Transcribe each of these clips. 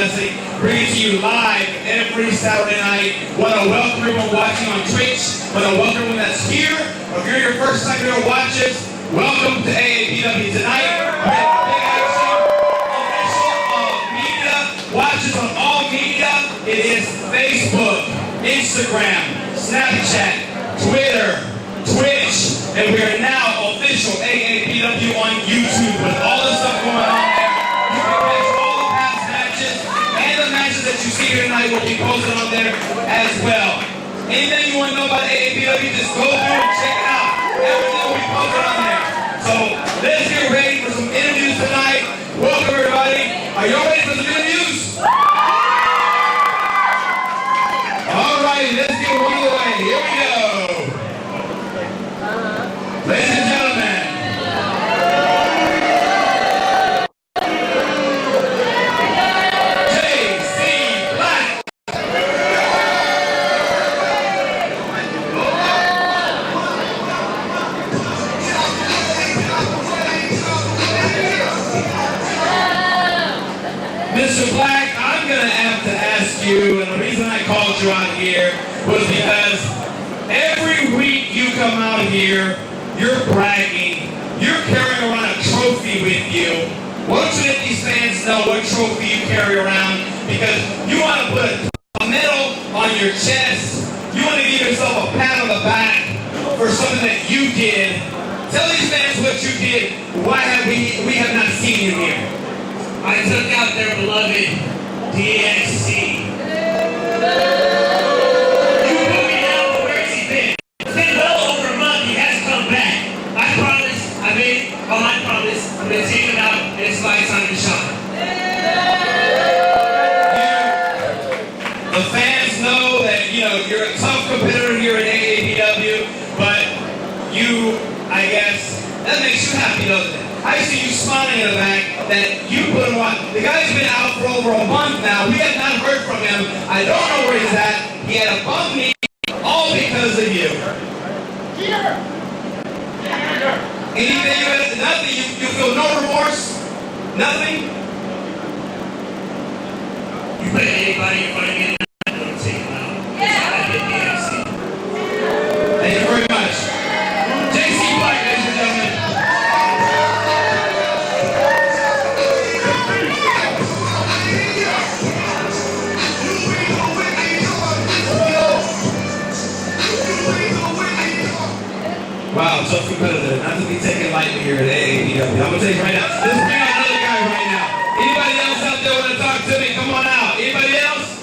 Wrestling, bringing to you live every Saturday night. Want to welcome everyone watching on Twitch. Want to welcome everyone that's here. If you're your first time here to watch us, welcome to AAPW tonight. We have big action, official media. Watch us on all media. It is Facebook, Instagram, Snapchat, Twitter, Twitch, and we are now official AAPW on YouTube with all the stuff going on there. You can catch all the past matches and the matches that you see here tonight will be posted on there as well. Anything you want to know about AAPW, just go through and check it out. Everything will be posted on there. So let's get ready for some interviews tonight. Welcome everybody. Are y'all ready for some interviews? All right, let's get one away. Here we go. Ladies and gentlemen, J.C. Black. Mr. Black, I'm going to have to ask you, and the reason I called you out here was because every week you come out here, you're bragging, you're carrying around a trophy with you. Why don't you let these fans know what trophy you carry around? Because you want to put a medal on your chest. You want to give yourself a pat on the back for something that you did. Tell these fans what you did. Why have we have not seen you here? I took out their beloved DXC. I'm going to take him out and it's lights on the shot. The fans know that, you're a tough competitor here at AAPW, but I guess, that makes you happy, doesn't it? I see you smiling in the back that you put him on. The guy's been out for over a month now. We have not heard from him. I don't know where he's at. He had a bum knee, all because of you. Anything, nothing, you feel no remorse? Nothing? You put anybody in front of me, I'm going to take him out. I did DXC. Thank you very much. J.C. Black, ladies and gentlemen. Wow, tough competitor. Not to be taken lightly here at AAPW. I'm going to tell you right now. Let's bring out another guy right now. Anybody else out there want to talk to me? Come on out. Anybody else?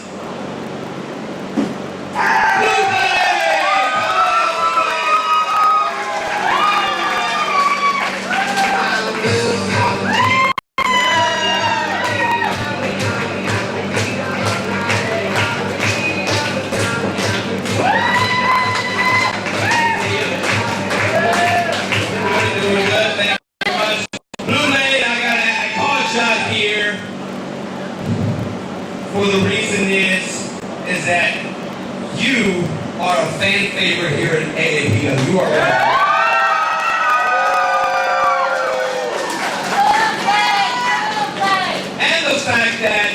For the reason is that you are a fan favorite here at AAPW. You are right. And the fact that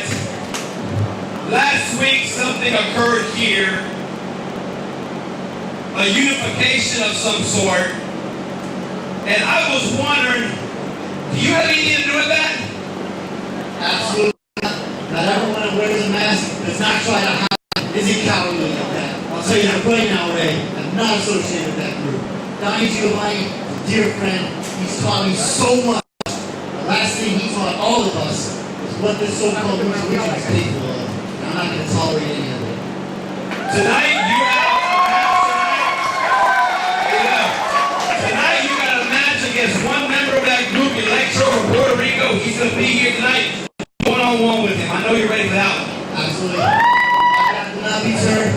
last week something occurred here, a unification of some sort, and I was wondering, do you have anything to do with that? Absolutely. Not everyone that wears a mask does not try to hide is a cowardly like that. I'll tell you that right now, Ray. I'm not associated with that group. Donnie Giovanni, a dear friend, he's taught me so much. The last thing he taught all of us is what this so-called religion is capable of. And I'm not going to tolerate any of it. Tonight, you got a match against one member of that group, Electro from Puerto Rico. He's going to be here tonight. One-on-one with him. I know you're ready for that one. Absolutely. I will not be turned.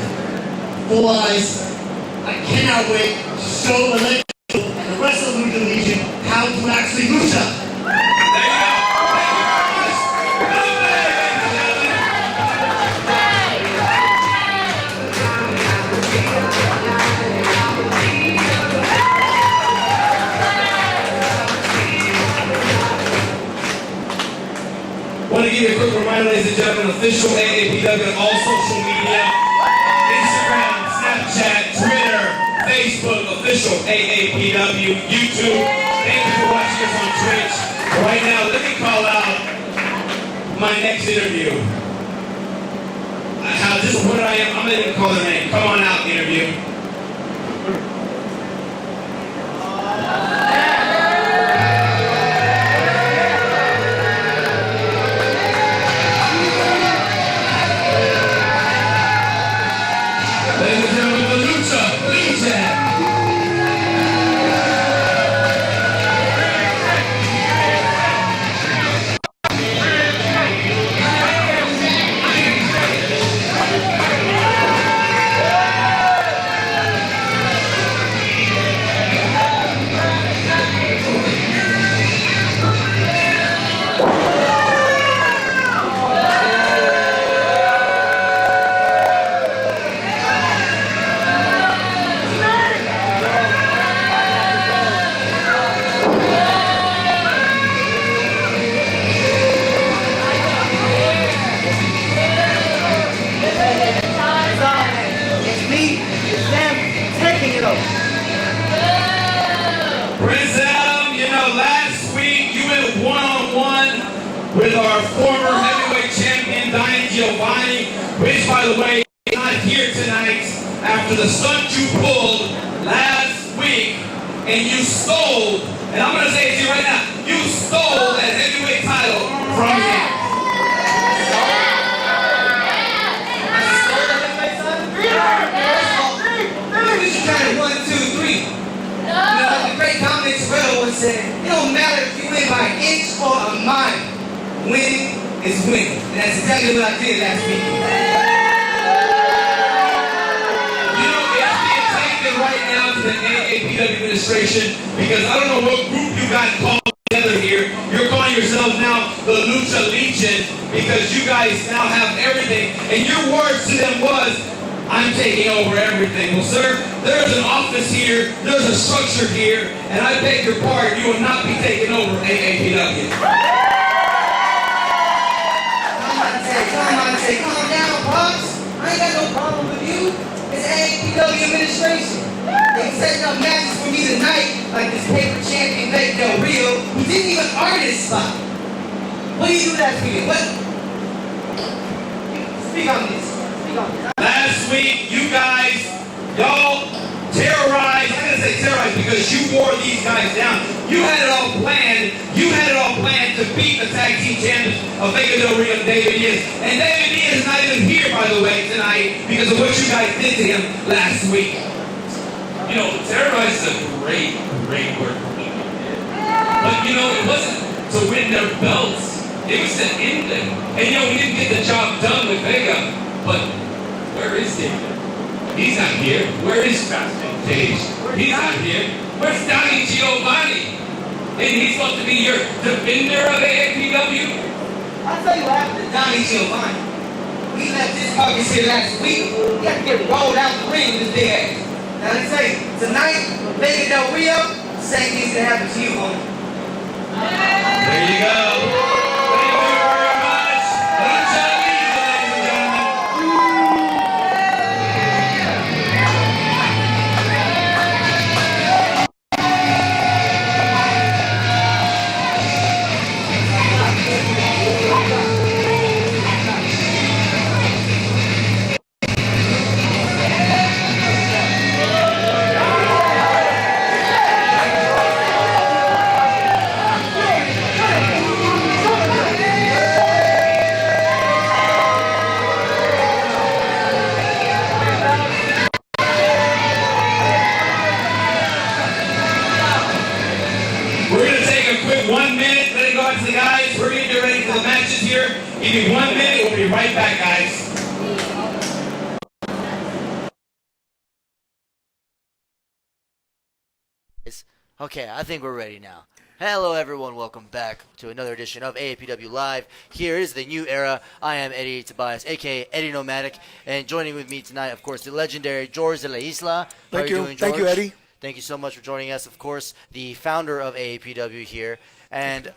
Full eyes. I cannot wait to show the and the rest of the Lucha Legion how to actually lucha. There you go. Thank you very much. Want to give you a quick reminder, ladies and gentlemen. subscribe on official AAPW on all social media. Instagram, Snapchat, Twitter, Facebook, official AAPW, YouTube. Thank you for watching us on Twitch. Right now, let me call out my next interview. Just what I am, I'm not even call their name. Come on out, interview. Ladies and gentlemen, the Lucha Legion. With our former heavyweight champion, which, by the way, is not here tonight after the stunt you pulled last week, and you stole, and I'm going to say it to you right now, you stole that heavyweight title from him. The great Dominic Toretto once said, it don't matter if you win by an inch or a mile. Winning is winning. And that's exactly what I did last week. You know, it's being taken right now to the AAPW administration because I don't know what group you got called together here. You're calling yourselves now the Lucha Legion because you guys now have everything. And your words to them was, I'm taking over everything. Well, sir, there's an office here, there's a structure here, and I beg your pardon, you will not be taking over AAPW. Calm down, Pops. I ain't got no problem with you. It's AAPW administration. They setting up matches for me tonight, like this paper champion Vega Del Rio, who didn't even earn his spot. What do you do last weekend? What? Speak on this. Last week, you guys, y'all terrorized. I'm gonna say terrorized because you wore these guys down. You had it all planned. You had it all planned to beat the tag team champions of Vega Del Rio and David Diaz. And David Diaz is not even here, by the way, tonight because of what you guys did to him last week. You know, terrorize is a great word for what we did. But you know, it wasn't to win their belts. It was to end them. And you know, we didn't get the job done with Vega. But where is David? He's not here. Where is Paige? He's not here. Where's Donnie Giovanni? And he's supposed to be your defender of AAPW? I'll tell you what happened to Donnie Giovanni. We left this carcass here last week. He had to get rolled out the ring with his big ass. Now let's say, tonight, Vega Del Rio, same thing's gonna happen to you, homie. There you go. Thank you very much. Lucha Legion, ladies and gentlemen. We're going to take a quick 1 minute, let it go out to the guys. We're going to get ready for the matches here. Give me 1 minute, we'll be right back, guys. Okay, I think we're ready now. Hello everyone, welcome back to another edition of AAPW Live. Here is the new era. I am Eddie Tobias, aka Eddie Nomadic, and joining with me tonight, of course, the legendary George de la Isla. How are you doing, George? Thank you, Eddie. Thank you so much for joining us. Of course, the founder of AAPW here. And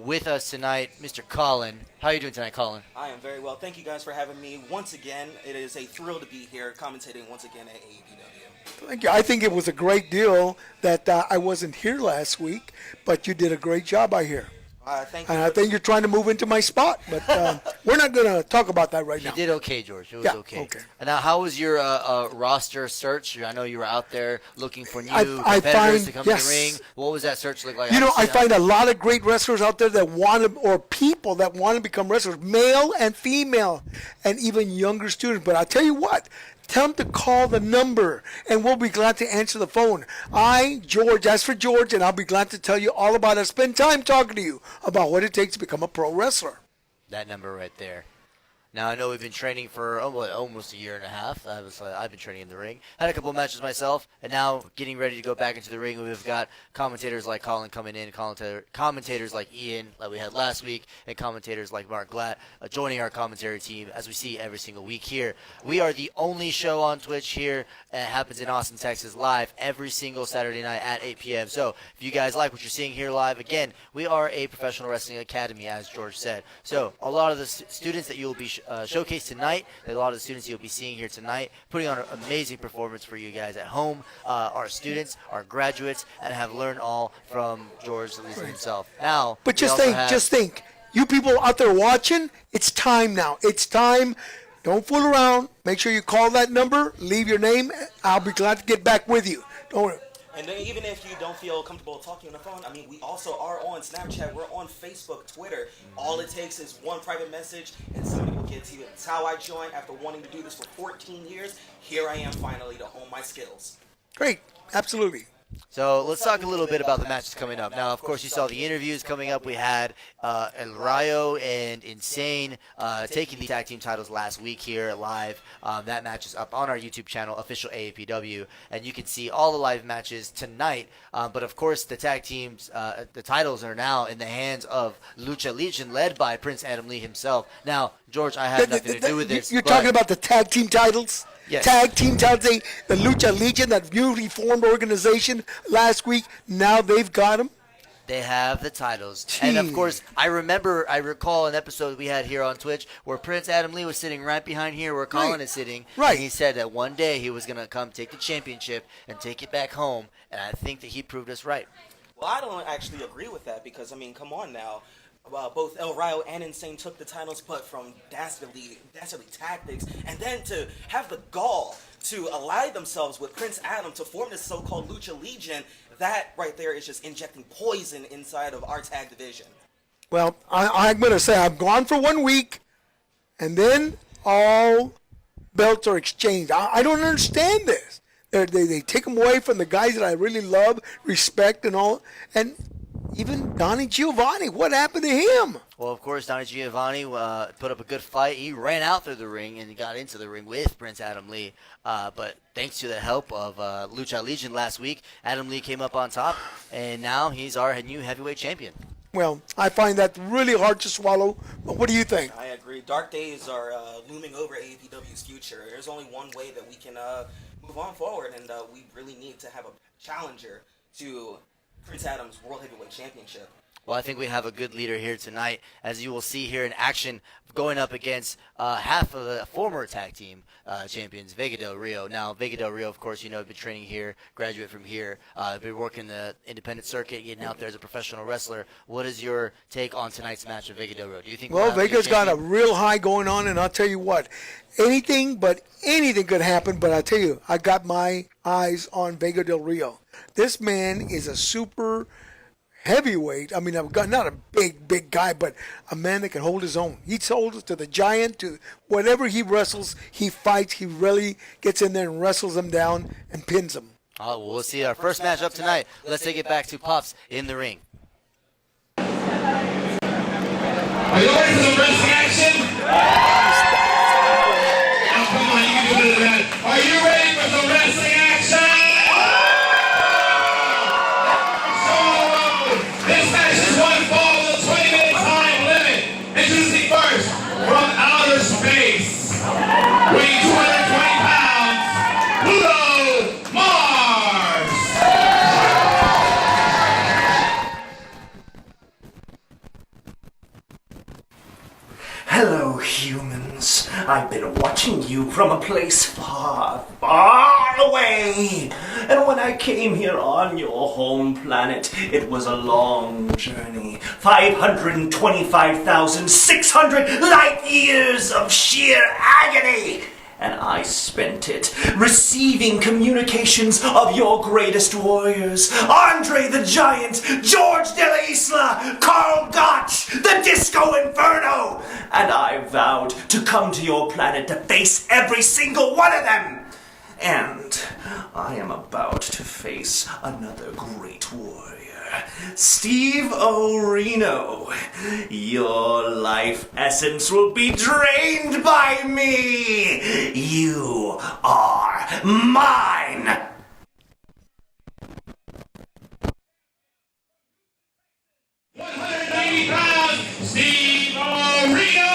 with us tonight, Mr. Colin. How are you doing tonight, Colin? I am very well. Thank you guys for having me once again. It is a thrill to be here commentating once again at AAPW. Thank you. I think it was a great deal that I wasn't here last week, but you did a great job, I hear. Thank you. And I think you're trying to move into my spot, but we're not going to talk about that right You now. did okay, George. It was Yeah, okay. okay. And now, how was your roster search? I know you were out there looking for new I competitors find- to come yes. to the ring. What was that search look like? You know, How I did you see find a lot of great wrestlers out there that want to, or people that want to become wrestlers, male and female, and even younger students. But I'll tell you what, tell them to call the number, and we'll be glad to answer the phone. George, ask for George, and I'll be glad to tell you all about it. Spend time talking to you about what it takes to become a pro wrestler. that number right there? Now, I know we've been training for almost a year and a half. I've been training in the ring. Had a couple of matches myself, and now getting ready to go back into the ring. We've got commentators like Colin coming in, commentators like Ian, like we had last week, and commentators like Mark Glatt joining our commentary team, as we see every single week here. We are the only show on Twitch here. It happens in Austin, Texas, live every single Saturday night at 8 p.m. So if you guys like what you're seeing here live, again, we are a professional wrestling academy, as George said. So a lot of the students that you will be showcased tonight, a lot of the students you'll be seeing here tonight, putting on an amazing performance for you guys at home, our students, our graduates, and have learned all from George Leeson himself. Now, But we also have- just think, you people out there watching, it's time now. It's time. Don't fool around. Make sure you call that number, leave your name. I'll be glad to get back with you. Don't worry. And then even if you don't feel comfortable talking on the phone, I mean, we also are on Snapchat. We're on Facebook, Twitter. All it takes is one private message, and somebody will get to you. It's how I joined after wanting to do this for 14 years. Here I am finally to hone my skills. Great. Absolutely. So let's talk a little bit about the matches coming up. Now, of course, you saw the interviews coming up. We had El Rayo and Insane taking the tag team titles last week here live. That match is up on our YouTube channel, official AAPW, and you can see all the live matches tonight. But of course, the tag teams, the titles are now in the hands of Lucha Legion, led by Prince Adam Lee himself. Now, George, I have nothing to do with this. You're but- talking about the tag team titles? Yes. Tag team titles, the Lucha Legion, that newly formed organization last week, now they've got them? They have the titles. And of course, I recall an episode we had here on Twitch where Prince Adam Lee was sitting right behind here where Colin is sitting. Right. And he said that one day he was going to come take the championship and take it back home. And I think that he proved us right. Well, I don't actually agree with that because, I mean, come on now. Both El Rayo and Insane took the titles, but from dastardly tactics, and then to have the gall to ally themselves with Prince Adam to form this so-called Lucha Legion, that right there is just injecting poison inside of our tag division. Well, I'm going to say I'm gone for 1 week, and then all belts are exchanged. I don't understand this. They take them away from the guys that I really love, respect, and all, and even Donnie Giovanni, what happened to him? Well, of course, Donnie Giovanni put up a good fight. He ran out through the ring and he got into the ring with Prince Adam Lee. But thanks to the help of Lucha Legion last week, Adam Lee came up on top, and now he's our new heavyweight champion. Well, I find that really hard to swallow, but what do you think? I agree. Dark days are looming over AAPW's future. There's only one way that we can move on forward, and we really need to have a challenger to Prince Adam's World Heavyweight Championship. Well, I think we have a good leader here tonight, as you will see here in action, going up against half of the former tag team champions, Vega del Rio. Now, Vega del Rio, of course, you know, been training here, graduate from here, been working the independent circuit, getting out there as a professional wrestler. What is your take on tonight's match of Vega del Rio? Do you think? Well, we'll have a Vega's good got a champion? real high going on, and I'll tell you what, anything could happen, but I tell you, I got my eyes on Vega del Rio. This man is a super heavyweight. I mean, I've got not a big guy, but a man that can hold his own. He holds to the giant, to whatever he wrestles, he fights. He really gets in there and wrestles them down and pins them. Oh, well, we'll see our first match up tonight. Let's take it back to Pops in the ring. Are you ready for some wrestling action? Oh, come on, you can do better than that. Are you ready for some wrestling action? This match is one fall with a 20-minute time limit. Introducing first, from outer space, weighing 220 pounds, Pluto Mars. Yes, I've been watching you from a place far, far away. And when I came here on your home planet, it was a long journey. 525,600 light years of sheer agony. And I spent it receiving communications of your greatest warriors, Andre the Giant, George de la Isla, Carl Gotch, the Disco Inferno. And I vowed to come to your planet to face every single one of them. And I am about to face another great warrior. Steve O'Reno, your life essence will be drained by me. You are mine. 190 pounds, Steve O'Reno!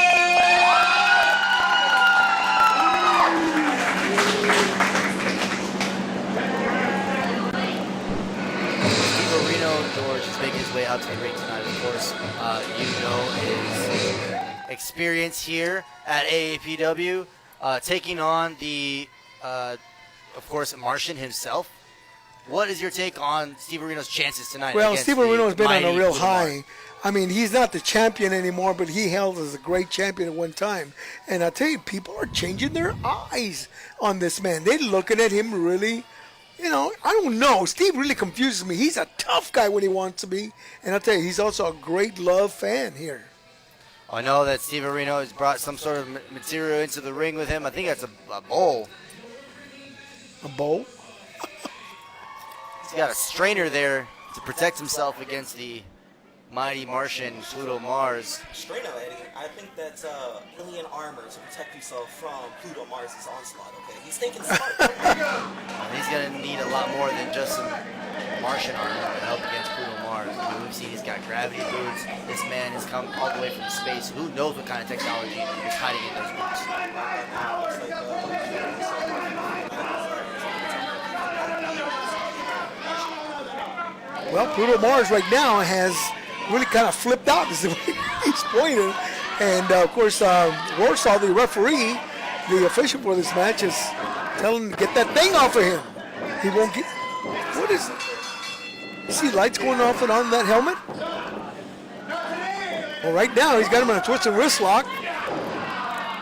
George is making his way out to the ring tonight. Of course, his experience here at AAPW, taking on the, of course, Martian himself. What is your take on Steve Reno's chances tonight? Well, against Steve the Reno's been on a mighty real Blue high. Mark? I mean, he's not the champion anymore, but he held as a great champion at one time. And I tell you, people are changing their eyes on this man. They're looking at him really. I don't know. Steve really confuses me. He's a tough guy when he wants to be. And I'll tell you, he's also a great love fan here. I know that Steve Reno has brought some sort of material into the ring with him. I think that's a bowl. A bowl? He's got a strainer there to protect himself against the mighty Martian Pluto Mars. Straight up, Eddie. I think that's alien armor to protect himself from Pluto Mars' onslaught, okay? He's thinking smart. He's going to need a lot more than just some Martian armor to help against Pluto Mars. We've seen he's got gravity boots. This man has come all the way from space. Who knows what kind of technology is hiding in those boots? Well, Pluto Mars right now has really kind of flipped out. This is the way he's pointing. And, of course, Warsaw, the referee, the official for this match, is telling him to get that thing off of him. He won't get... What is it? You see lights going off and on that helmet? Well, right now, he's got him in a twist and wrist lock.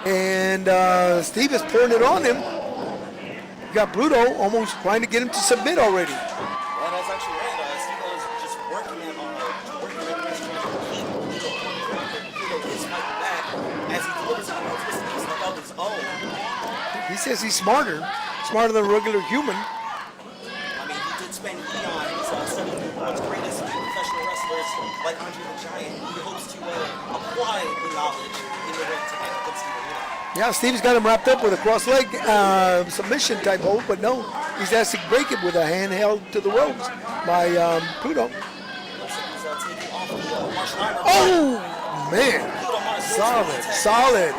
And Steve is pouring it on him. You got Pluto almost trying to get him to submit already. Well, that's actually right. Steve is just working at his fighting back as he delivers a twist and wrist of his own. He says he's smarter than a regular human. I mean, he did spend eons studying the world's greatest professional wrestlers like Andre the Giant. He hopes to apply the knowledge in the ring to hand against Steve Reno. Yeah, Steve's got him wrapped up with a cross-leg submission type hold, but no, he's asked to break it with a hand held to the ropes by Pluto. Oh, man. Solid.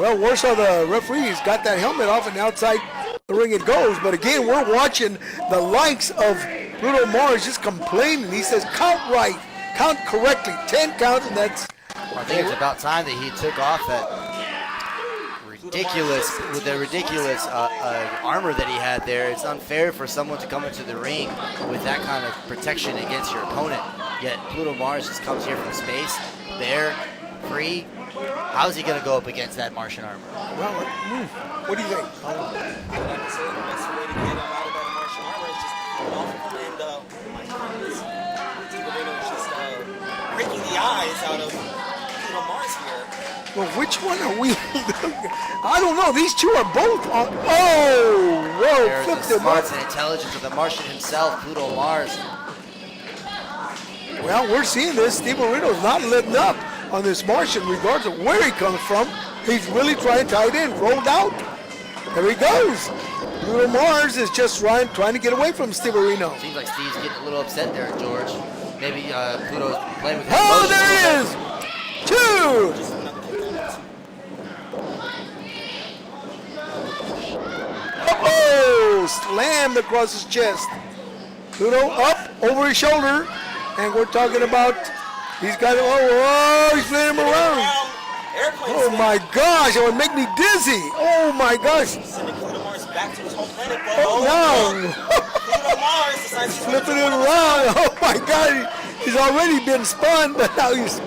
Well, Warsaw, the referee's got that helmet off, and outside the ring it goes. But again, we're watching the likes of Pluto Mars just complaining. He says, count right, count correctly, 10 counts, and that's... I think it's about time that he took off that ridiculous armor that he had there. It's unfair for someone to come into the ring with that kind of protection against your opponent. Yet Pluto Mars just comes here from space, bare, free. How's he going to go up against that Martian armor? Well, what do you think? The best way to get him out of that Martian armor is just keep off of him, and my friend is Steve Reno is just breaking the eyes out of Pluto Mars here. Well, which one are we? I don't know. These two are both on. Oh, whoa, There's flipped the him up. smarts and intelligence of the Martian himself, Pluto Mars. Well, we're seeing this. Steve Reno's not letting up on this Martian, regardless of where he comes from. He's really trying to tie it in, rolled out. There he goes. Pluto Mars is just trying to get away from Steve Reno. Seems like Steve's getting a little upset there, George. Maybe Pluto's playing with his Oh, emotions there a it little is. bit. Two. Oh, slammed across his chest. Pluto up over his shoulder, and we're talking about he's got he's playing him around. Air Oh my gosh, it would make me dizzy. Oh my gosh. Sending Pluto Mars back to his home planet. But No. Pluto Mars decides he's Flipping it around. Oh my God. He's already been spun, but now he's.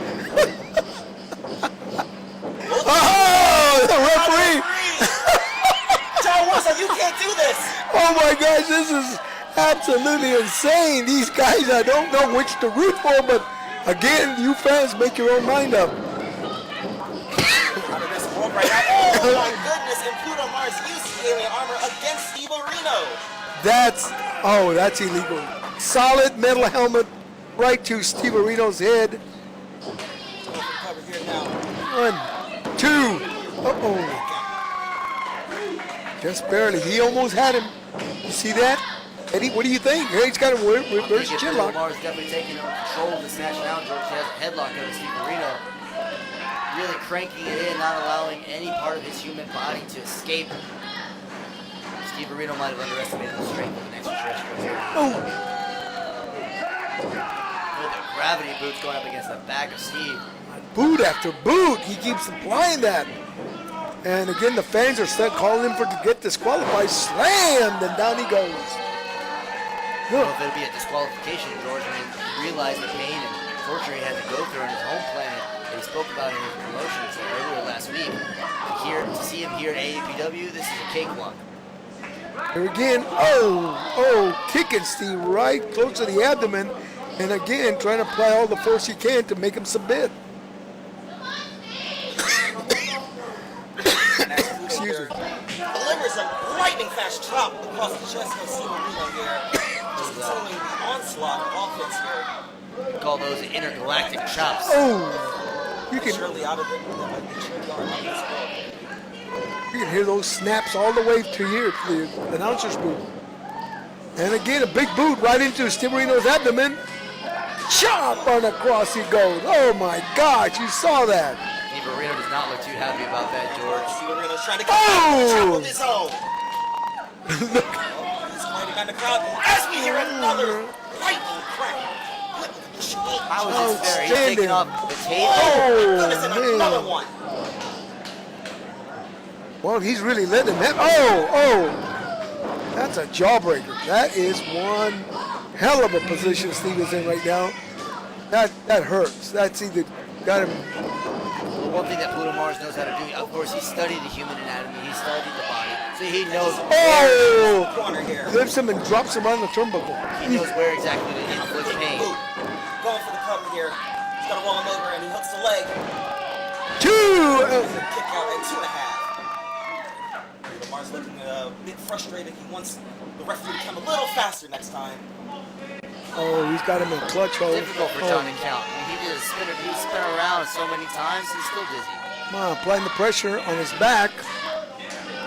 Oh, the referee. John Woods, like, you can't do this. Oh my gosh, this is absolutely insane. These guys, I don't know which to root for, but again, you fans make your own mind up. Out of this world right now. Oh my goodness, and Pluto Mars uses alien armor against Steve Areno. That's illegal. Solid metal helmet right to Steve Areno's head. Cover here now. 1, 2. Uh-oh. Just barely. He almost had him. You see that? Eddie, what do you think? He's got a reverse chin lock. Mars definitely taking control of the snatch down. George has a headlock on Steve Areno. Really cranking it in, not allowing any part of his human body to escape. Steve Areno might have underestimated the strength of an extraterrestrial here. Oh. With the gravity boots going up against the back of Steve. Boot after boot. He keeps applying that. And again, the fans are calling him to get disqualified. Slammed, and down he goes. I don't know if it'll be a disqualification, George. I mean, realize the pain and torture he had to go through on his home planet that he spoke about in his promotions earlier last week. To see him here at AAPW, this is a cakewalk. Here again, kicking Steve right close to the abdomen, and again trying to apply all the force he can to make him submit. Excuse me. Delivers a lightning fast chop across the chest of Steve Areno here. Just continuing the onslaught of offense here. We call those intergalactic chops. Oh, you can Surely out of the surely are out of this world. You can hear those snaps all the way to here, to the announcer's booth. And again, a big boot right into Steve Areno's abdomen. Chop on across he goes. Oh my gosh, you saw that. Steve Areno does not look too happy about that, George. Steve Areno's trying to get chop of his own. He's fighting on the crowd as we hear another lightning crack. How is this fair? He's Outstanding. taking off the tape. Goodness, and another man. one. Well, he's really letting him have. Oh. That's a jawbreaker. That is one hell of a position Steve is in right now. That hurts. That's either got him. One thing that Pluto Mars knows how to do, of course, he studied the human anatomy, he studied the body, so he knows Corner here. Lifts him and drops him on the turnbuckle. he knows where exactly to inflict pain. Boot. Going for the cover here. He's got to roll him over and he hooks the leg. 2. Kick out at 2.5. Lamar's looking a bit frustrated. He wants the referee to come a little faster next time. Oh, he's got him in clutch hold. Difficult for John to count. I mean, he spun around so many times, he's still dizzy. Come on, applying the pressure on his back.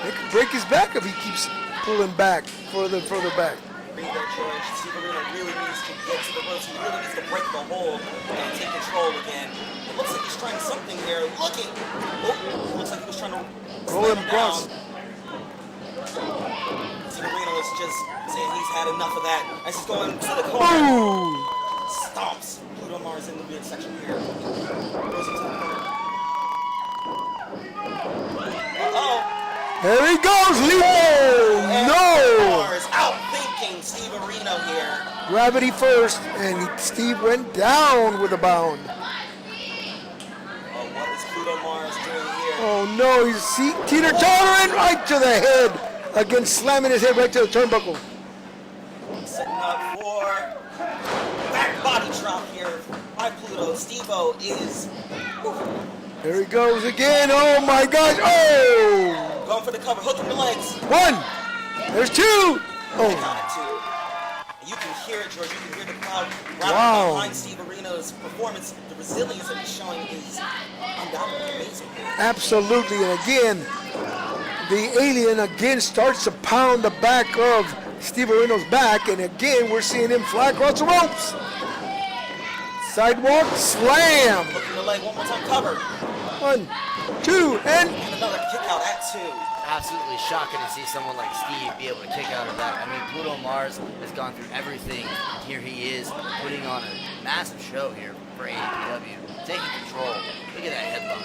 It could break his back if he keeps pulling back, further back. Read that, George. Steve Areno really needs to get to the ropes. He really needs to break the hold and take control again. It looks like he's trying something here. Looking. Oh, looks like he was trying to Roll slam him across. down. Steve Areno is just saying he's had enough of that. As he's going to the corner. Ooh. Stomps Pluto Mars in the midsection here. Goes into the corner. Uh-oh. There he goes, Leo! And No! Mars outthinking Steve Areno here. Gravity first, and Steve went down with a bound. Oh, what is Pluto Mars doing here? Oh no, he's teeter-tottering right to the head. Again, slamming his head right to the turnbuckle. Setting up for back body drop here by Pluto. Steve-O is There he goes again. Oh my gosh. Oh! going for the cover, hooking the legs. 1. There's 2. Count Oh, it two. You can hear it, George. You can hear the crowd rallying Wow. behind Steve Areno's performance. The resilience that he's showing is undoubtedly amazing. absolutely. And again, the alien again starts to pound the back of Steve Areno's back. And again, we're seeing him fly across the ropes. Sidewalk slam. Hooking the leg one more time, cover. 1, 2, and And another kick out at 2. Absolutely shocking to see someone like Steve be able to kick out of that. I mean, Pluto Mars has gone through everything. Here he is putting on a massive show here for AEW, taking control. Look at that headlock.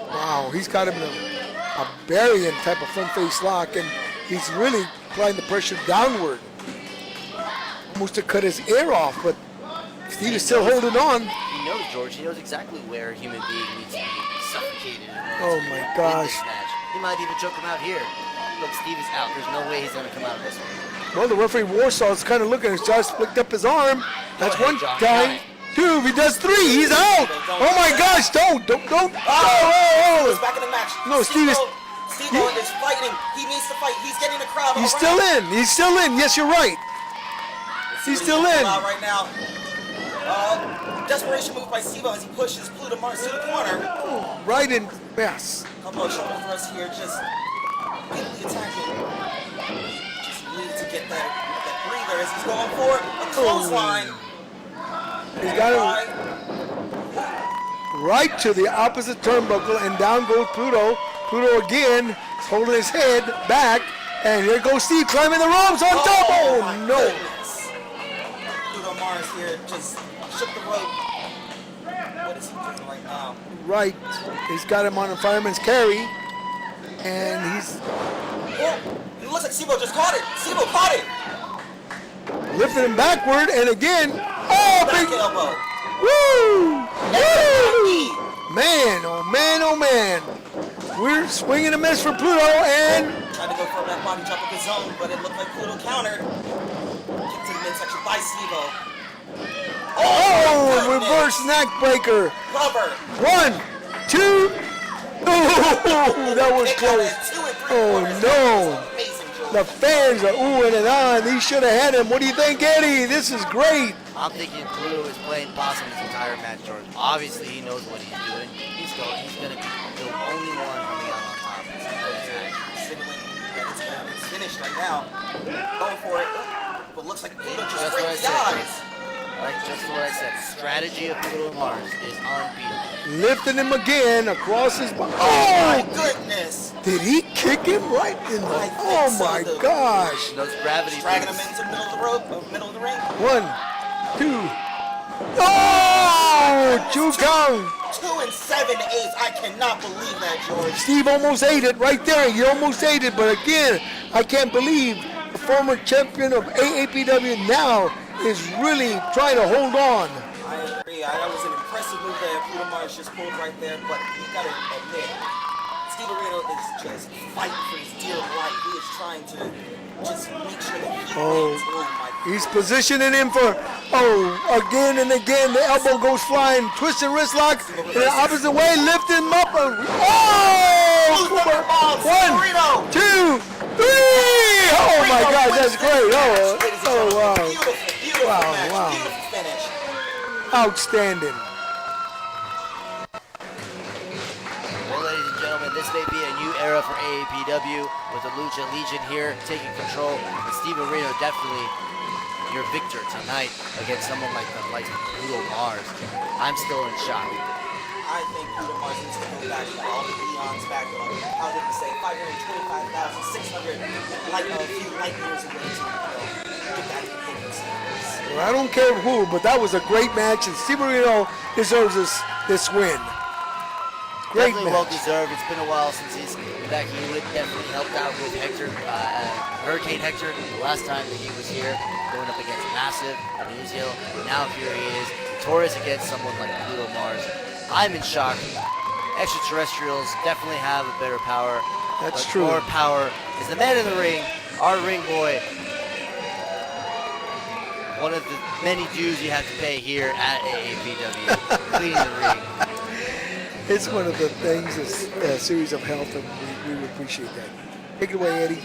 Wow, he's got him in a burying type of front face lock, and he's really applying the pressure downward. Almost to cut his ear off, but Steve is still holding on. He knows, George. He knows exactly where a human being needs to be suffocated in order Oh to my win gosh. this match. He might even choke him out here. Look, Steve is out. There's no way he's going to come out of this one. Well, the referee Warsaw is kind of looking. He's just flicked up his arm. That's Go ahead, one John. guy. Two. If he does three, he's out. Oh my gosh! Don't. He's back in the match. No, Steve is. Steve is fighting. He needs to fight. He's getting the crowd. He's still in. He's still in. Yes, you're right. He's still in. Right now. Desperation move by Steve as he pushes Pluto Mars to the corner. Right in. Yes. Couple of shoulder thrusts here, just immediately attacking. Just need to get that breather as he's going for a clothesline. He's got it right to the opposite turnbuckle, and down goes Pluto. Pluto again is holding his head back, and here goes Steve climbing the ropes on top. Oh no! Goodness. Pluto Mars here just shook the rope. What is he doing right now? Right, he's got him on a fireman's carry, and he's Oh, it looks like Sibo just caught it. Sibo caught it. lifting him backward, and again, Back big, elbow. woo! Knee. Man, oh man, oh man. We're swinging a miss for Pluto, and Tried to go for a back body drop of his own, but it looked like Pluto countered. Kick to the midsection by Sibo. reverse neck breaker. Cover. 1, 2. Oh, that was Kick out close. at 2 and 3 Oh quarters. no. Amazing, George. The fans are oohing and ahhing. These should have had him. What do you think, Eddie? This is great. I'm thinking Pluto is playing possum this entire match, George. Obviously, he knows what he's doing. He's going to be the only one coming out on top. Signaling that it's finished right now. Going for it. But looks like Pluto just That's what I breaks the said. eyes. Like just what I said. The strategy of Pluto Mars is unbeatable. Lifting him again across his body. My Oh! goodness. Did he kick him right in the... I think Oh so, my dude. gosh. Those gravity Dragging him beams. into the middle of the rope, middle of the ring. 1, 2. Oh! 2 count. 2 and 7/8. I cannot believe that, George. Steve almost ate it right there. He almost ate it. But again, I can't believe the former champion of AAPW now is really trying to hold on. I agree. That was an impressive move that Pluto Mars just pulled right there, but you gotta admit, Steve Areno is just fighting for his dear life. He is trying to just make sure that he wins. Oh my He's positioning him for, again and again. The elbow goes flying, twisting wrist lock in the opposite way, lift him up. And, Marino. 1, 2, 3. Oh my God, that's great. Oh wow. Beautiful, beautiful Wow, match. wow. Beautiful finish. Outstanding. Well, ladies and gentlemen, this may be a new era for AAPW with the Lucha Legion here taking control. And Steve Areno definitely your victor tonight against someone like Pluto Mars. I'm still in shock. I think Pluto Mars needs to go back to all the Leons back up. How did he say? 525,600 a few light years away to get that in. Well, I don't care who, but that was a great match, and Steve Areno deserves this win. Great Definitely well match. deserved. It's been a while since he's been back. He would definitely helped out with Hector, Hurricane Hector, the last time that he was here, going up against Massive and Uziel. Now here he is, victorious against someone like Pluto Mars. I'm in shock. Extraterrestrials definitely have a better power. That's but true. More power is the man in the ring, our ring boy. One of the many dues you have to pay here at AAPW, cleaning the ring. It's one of the things, a series of health, and we would appreciate that. Take it away, Eddie.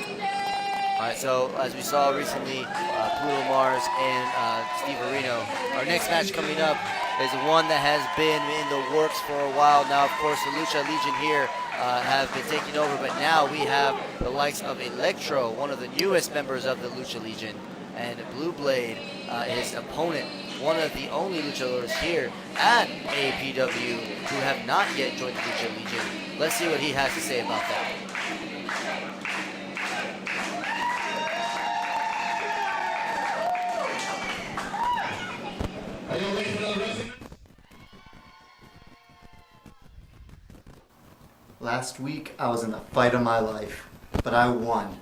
All right, so as we saw recently, Pluto Mars and Steve Areno. Our next match coming up is one that has been in the works for a while now. Of course, the Lucha Legion here have been taking over, but now we have the likes of Electro, one of the newest members of the Lucha Legion, and Blue Blade, his opponent, one of the only luchadors here at AAPW who have not yet joined the Lucha Legion. Let's see what he has to say about that. Last week, I was in the fight of my life, but I won.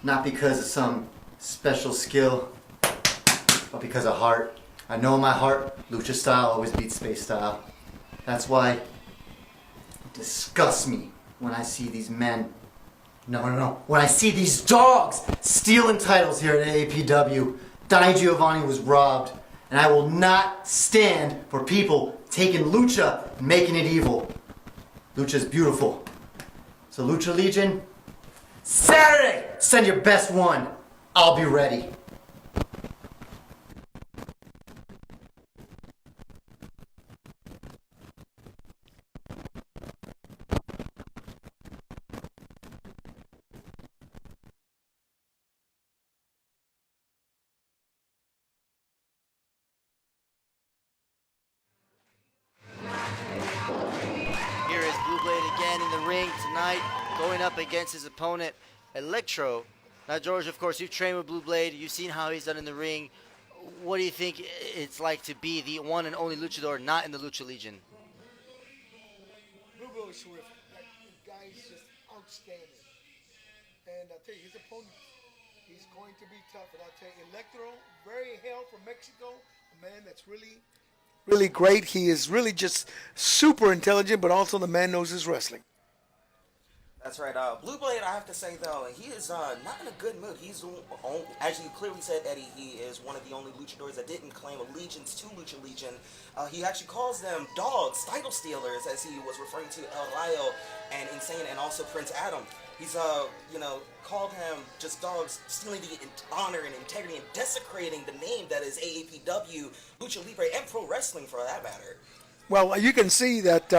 Not because of some special skill, but because of heart. I know in my heart, lucha style always beats space style. That's why it disgusts me when I see these men, when I see these dogs stealing titles here at AAPW. Donnie Giovanni was robbed, and I will not stand for people taking lucha and making it evil. Lucha's beautiful. So Lucha Legion, Saturday, send your best one. I'll be ready. Here is Blue Blade again in the ring tonight, going up against his opponent, Electro. Now, George, of course, you've trained with Blue Blade. You've seen how he's done in the ring. What do you think it's like to be the one and only luchador not in the Lucha Legion? Blue Blade is terrific. That guy is just outstanding. And I'll tell you, his opponent, he's going to be tough. And I'll tell you, Electro, very hail from Mexico, a man that's really great. He is really just super intelligent, but also the man knows his wrestling. That's right. Blue Blade, I have to say, though, he is not in a good mood. He's, as you clearly said, Eddie, he is one of the only luchadors that didn't claim allegiance to Lucha Legion. He actually calls them dogs, title stealers, as he was referring to El Rayo and Insane and also Prince Adam. He's, called him just dogs, stealing the honor and integrity and desecrating the name that is AAPW, Lucha Libre, and pro wrestling for that matter. Well, you can see that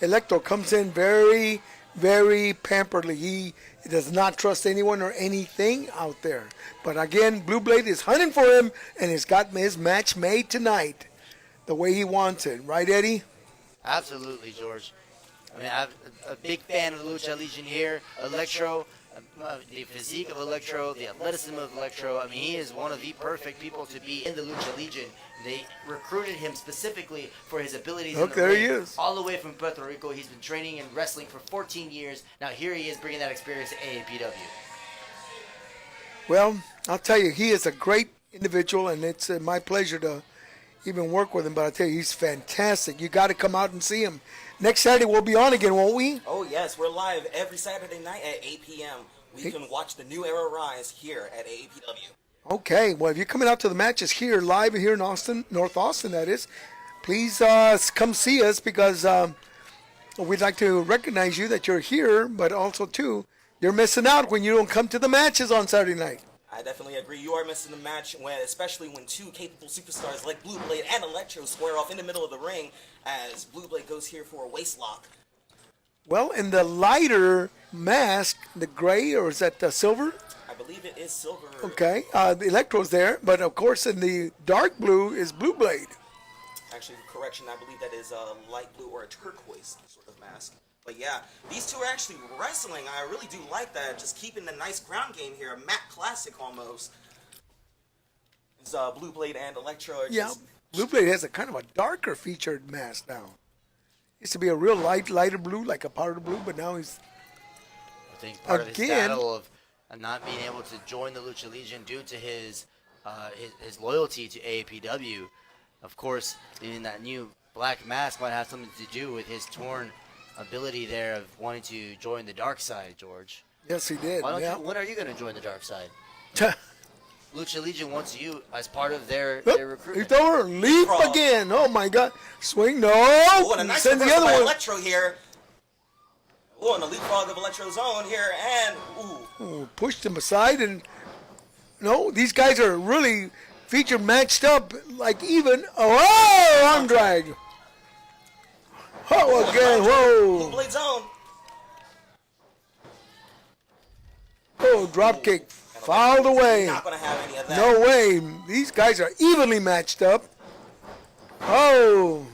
Electro comes in very, very pamperedly. He does not trust anyone or anything out there. But again, Blue Blade is hunting for him and has got his match made tonight the way he wants it. Right, Eddie? Absolutely, George. I mean, I'm a big fan of the Lucha Legion here. Electro, the physique of Electro, the athleticism of Electro. I mean, he is one of the perfect people to be in the Lucha Legion. They recruited him specifically for his abilities in the there ring. he is. All the way from Puerto Rico. He's been training and wrestling for 14 years. Now here he is bringing that experience to AAPW. Well, I'll tell you, he is a great individual, and it's my pleasure to even work with him. But I tell you, he's fantastic. You got to come out and see him. Next Saturday, we'll be on again, won't we? Oh, yes. We're live every Saturday night at 8 p.m. We can watch the new era rise here at AAPW. Okay. Well, if you're coming out to the matches here, live here in Austin, North Austin, that is, please come see us because we'd like to recognize you that you're here, but also, too, you're missing out when you don't come to the matches on Saturday night. I definitely agree. You are missing the match, especially when two capable superstars like Blue Blade and Electro square off in the middle of the ring as Blue Blade goes here for a waist lock. Well, in the lighter mask, the gray, or is that silver? I believe it is silver. Okay, the Electro's there, but of course in the dark blue is Blue Blade. Actually, correction, I believe that is a light blue or a turquoise sort of mask. But yeah, these two are actually wrestling. I really do like that. Just keeping the nice ground game here. A Mac classic almost. It's Blue Blade and Electro are just... Blue Blade has a kind of a darker featured mask now. Used to be a real lighter blue, like a powder blue, but now he's... I think part of his battle of not being able to join the Lucha Legion due to his loyalty to AAPW. Of course, in that new black mask might have something to do with his torn ability there of wanting to join the dark side, George. Yes, he did. When are you going to join the dark side? Lucha Legion wants you as part of their recruitment. He's over. Leap again. Oh, my God. Swing. No. Oh, and a nice send the reversal other by one. Electro here. Oh, and a leapfrog of Electro's own here. And, Ooh, pushed him aside. And, no, these guys are really featured matched up like even. Oh, arm drag. Oh, again. Whoa. Blue Blade's own. Oh, drop kick. Fouled away. Not going to have any of that. No way. These guys are evenly matched up. Oh.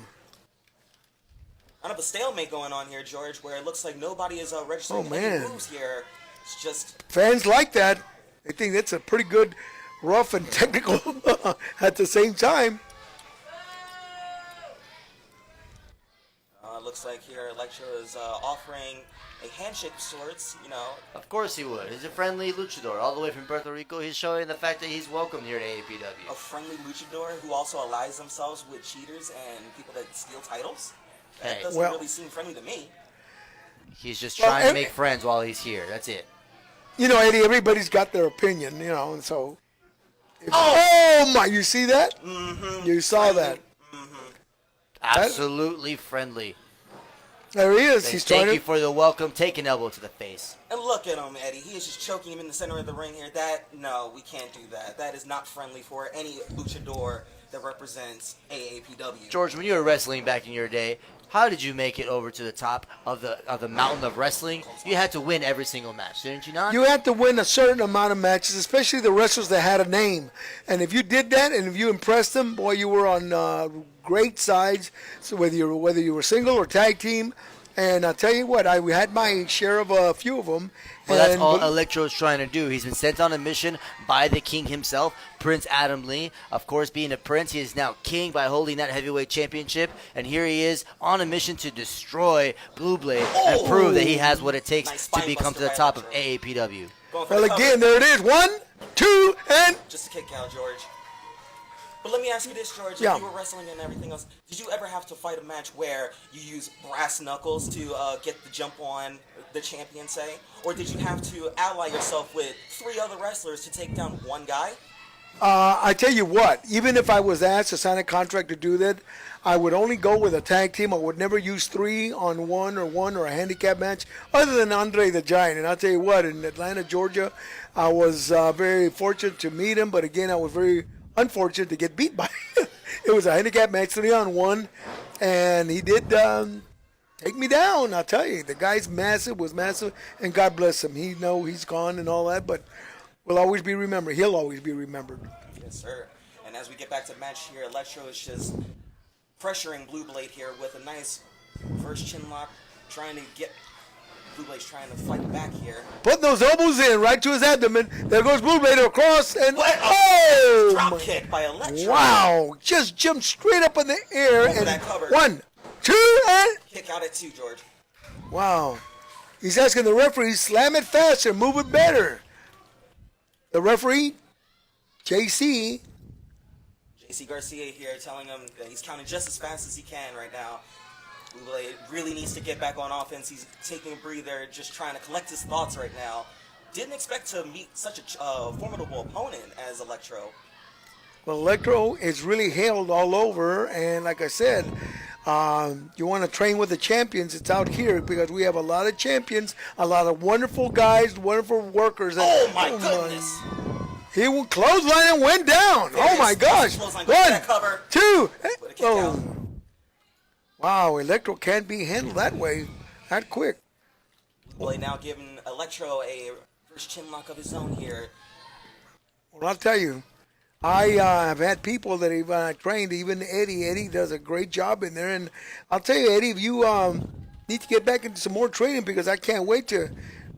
Kind of a stalemate going on here, George, where it looks like nobody is registering any moves here. It's just... Fans like that. They think that's a pretty good, rough and technical at the same time. looks like here Electro is offering a handshake of sorts, you know. Of course he would. He's a friendly luchador all the way from Puerto Rico. He's showing the fact that he's welcome here at A AAPW. friendly luchador who also allies themselves with cheaters and people that steal titles. That Hey. doesn't really seem friendly to me. He's just trying to make friends while he's here. That's it. You know, Eddie, everybody's got their opinion, you know, and so. Oh my! You see that? Mm-hmm. You saw that. Mm-hmm. Absolutely friendly. There he is. He's Thank trying you for the welcome. Take an elbow to the face. And look at him, Eddie. He is just choking him in the center of the ring here. No, we can't do that. That is not friendly for any luchador that represents AAPW. George, when you were wrestling back in your day, how did you make it over to the top of the mountain of wrestling? You had to win every single match, didn't you not? You had to win a certain amount of matches, especially the wrestlers that had a name. And if you did that, and if you impressed them, boy, you were on great sides. So whether you were single or tag team, and I'll tell you what, we had my share of a few of them. Well, that's all Electro's trying to do. He's been sent on a mission by the king himself, Prince Adam Lee. Of course, being a prince, he is now king by holding that heavyweight championship. And here he is on a mission to destroy Blue Blade and prove that he has what it takes to become to the top of AAPW. Well, again, there it is. 1, 2, and... Just a kick out, George. But let me ask you this, George. Yeah. If you were wrestling and everything else, did you ever have to fight a match where you use brass knuckles to get the jump on the champion, say? Or did you have to ally yourself with 3 other wrestlers to take down one guy? I tell you what, even if I was asked to sign a contract to do that, I would only go with a tag team. I would never use 3 on 1 or a handicap match other than Andre the Giant. And I'll tell you what, in Atlanta, Georgia, I was very fortunate to meet him. But again, I was very unfortunate to get beat by him. It was a handicap match, 3 on 1. And he did take me down. I'll tell you, the guy's was massive. And God bless him. He's gone and all that. But will always be remembered. He'll always be remembered. Yes, sir. And as we get back to the match here, Electro is just pressuring Blue Blade here with a nice reverse chin lock, trying to get Blue Blade's trying to fight back here. Putting those elbows in right to his abdomen. There goes Blue Blade across and Drop kick by Electro. Wow! Just jumped straight up in the air Over and that cover. 1, 2, and Kick out at 2, George. wow! He's asking the referee, slam it faster, move it better. The referee, JC Garcia here telling him that he's counting just as fast as he can right now. Blue Blade really needs to get back on offense. He's taking a breather, just trying to collect his thoughts right now. Didn't expect to meet such a formidable opponent as Electro. Well, Electro is really hailed all over, and like I said, you want to train with the champions, it's out here because we have a lot of champions, a lot of wonderful guys, wonderful workers. Oh my goodness! He went clothesline and went down. Oh my gosh! 1, 2, oh. Wow, Electro can't be handled that way, that quick. Blade now giving Electro a first chin lock of his own here. Well, I'll tell you, I have had people that have trained, even Eddie. Eddie does a great job in there. And I'll tell you, Eddie, if you need to get back into some more training because I can't wait to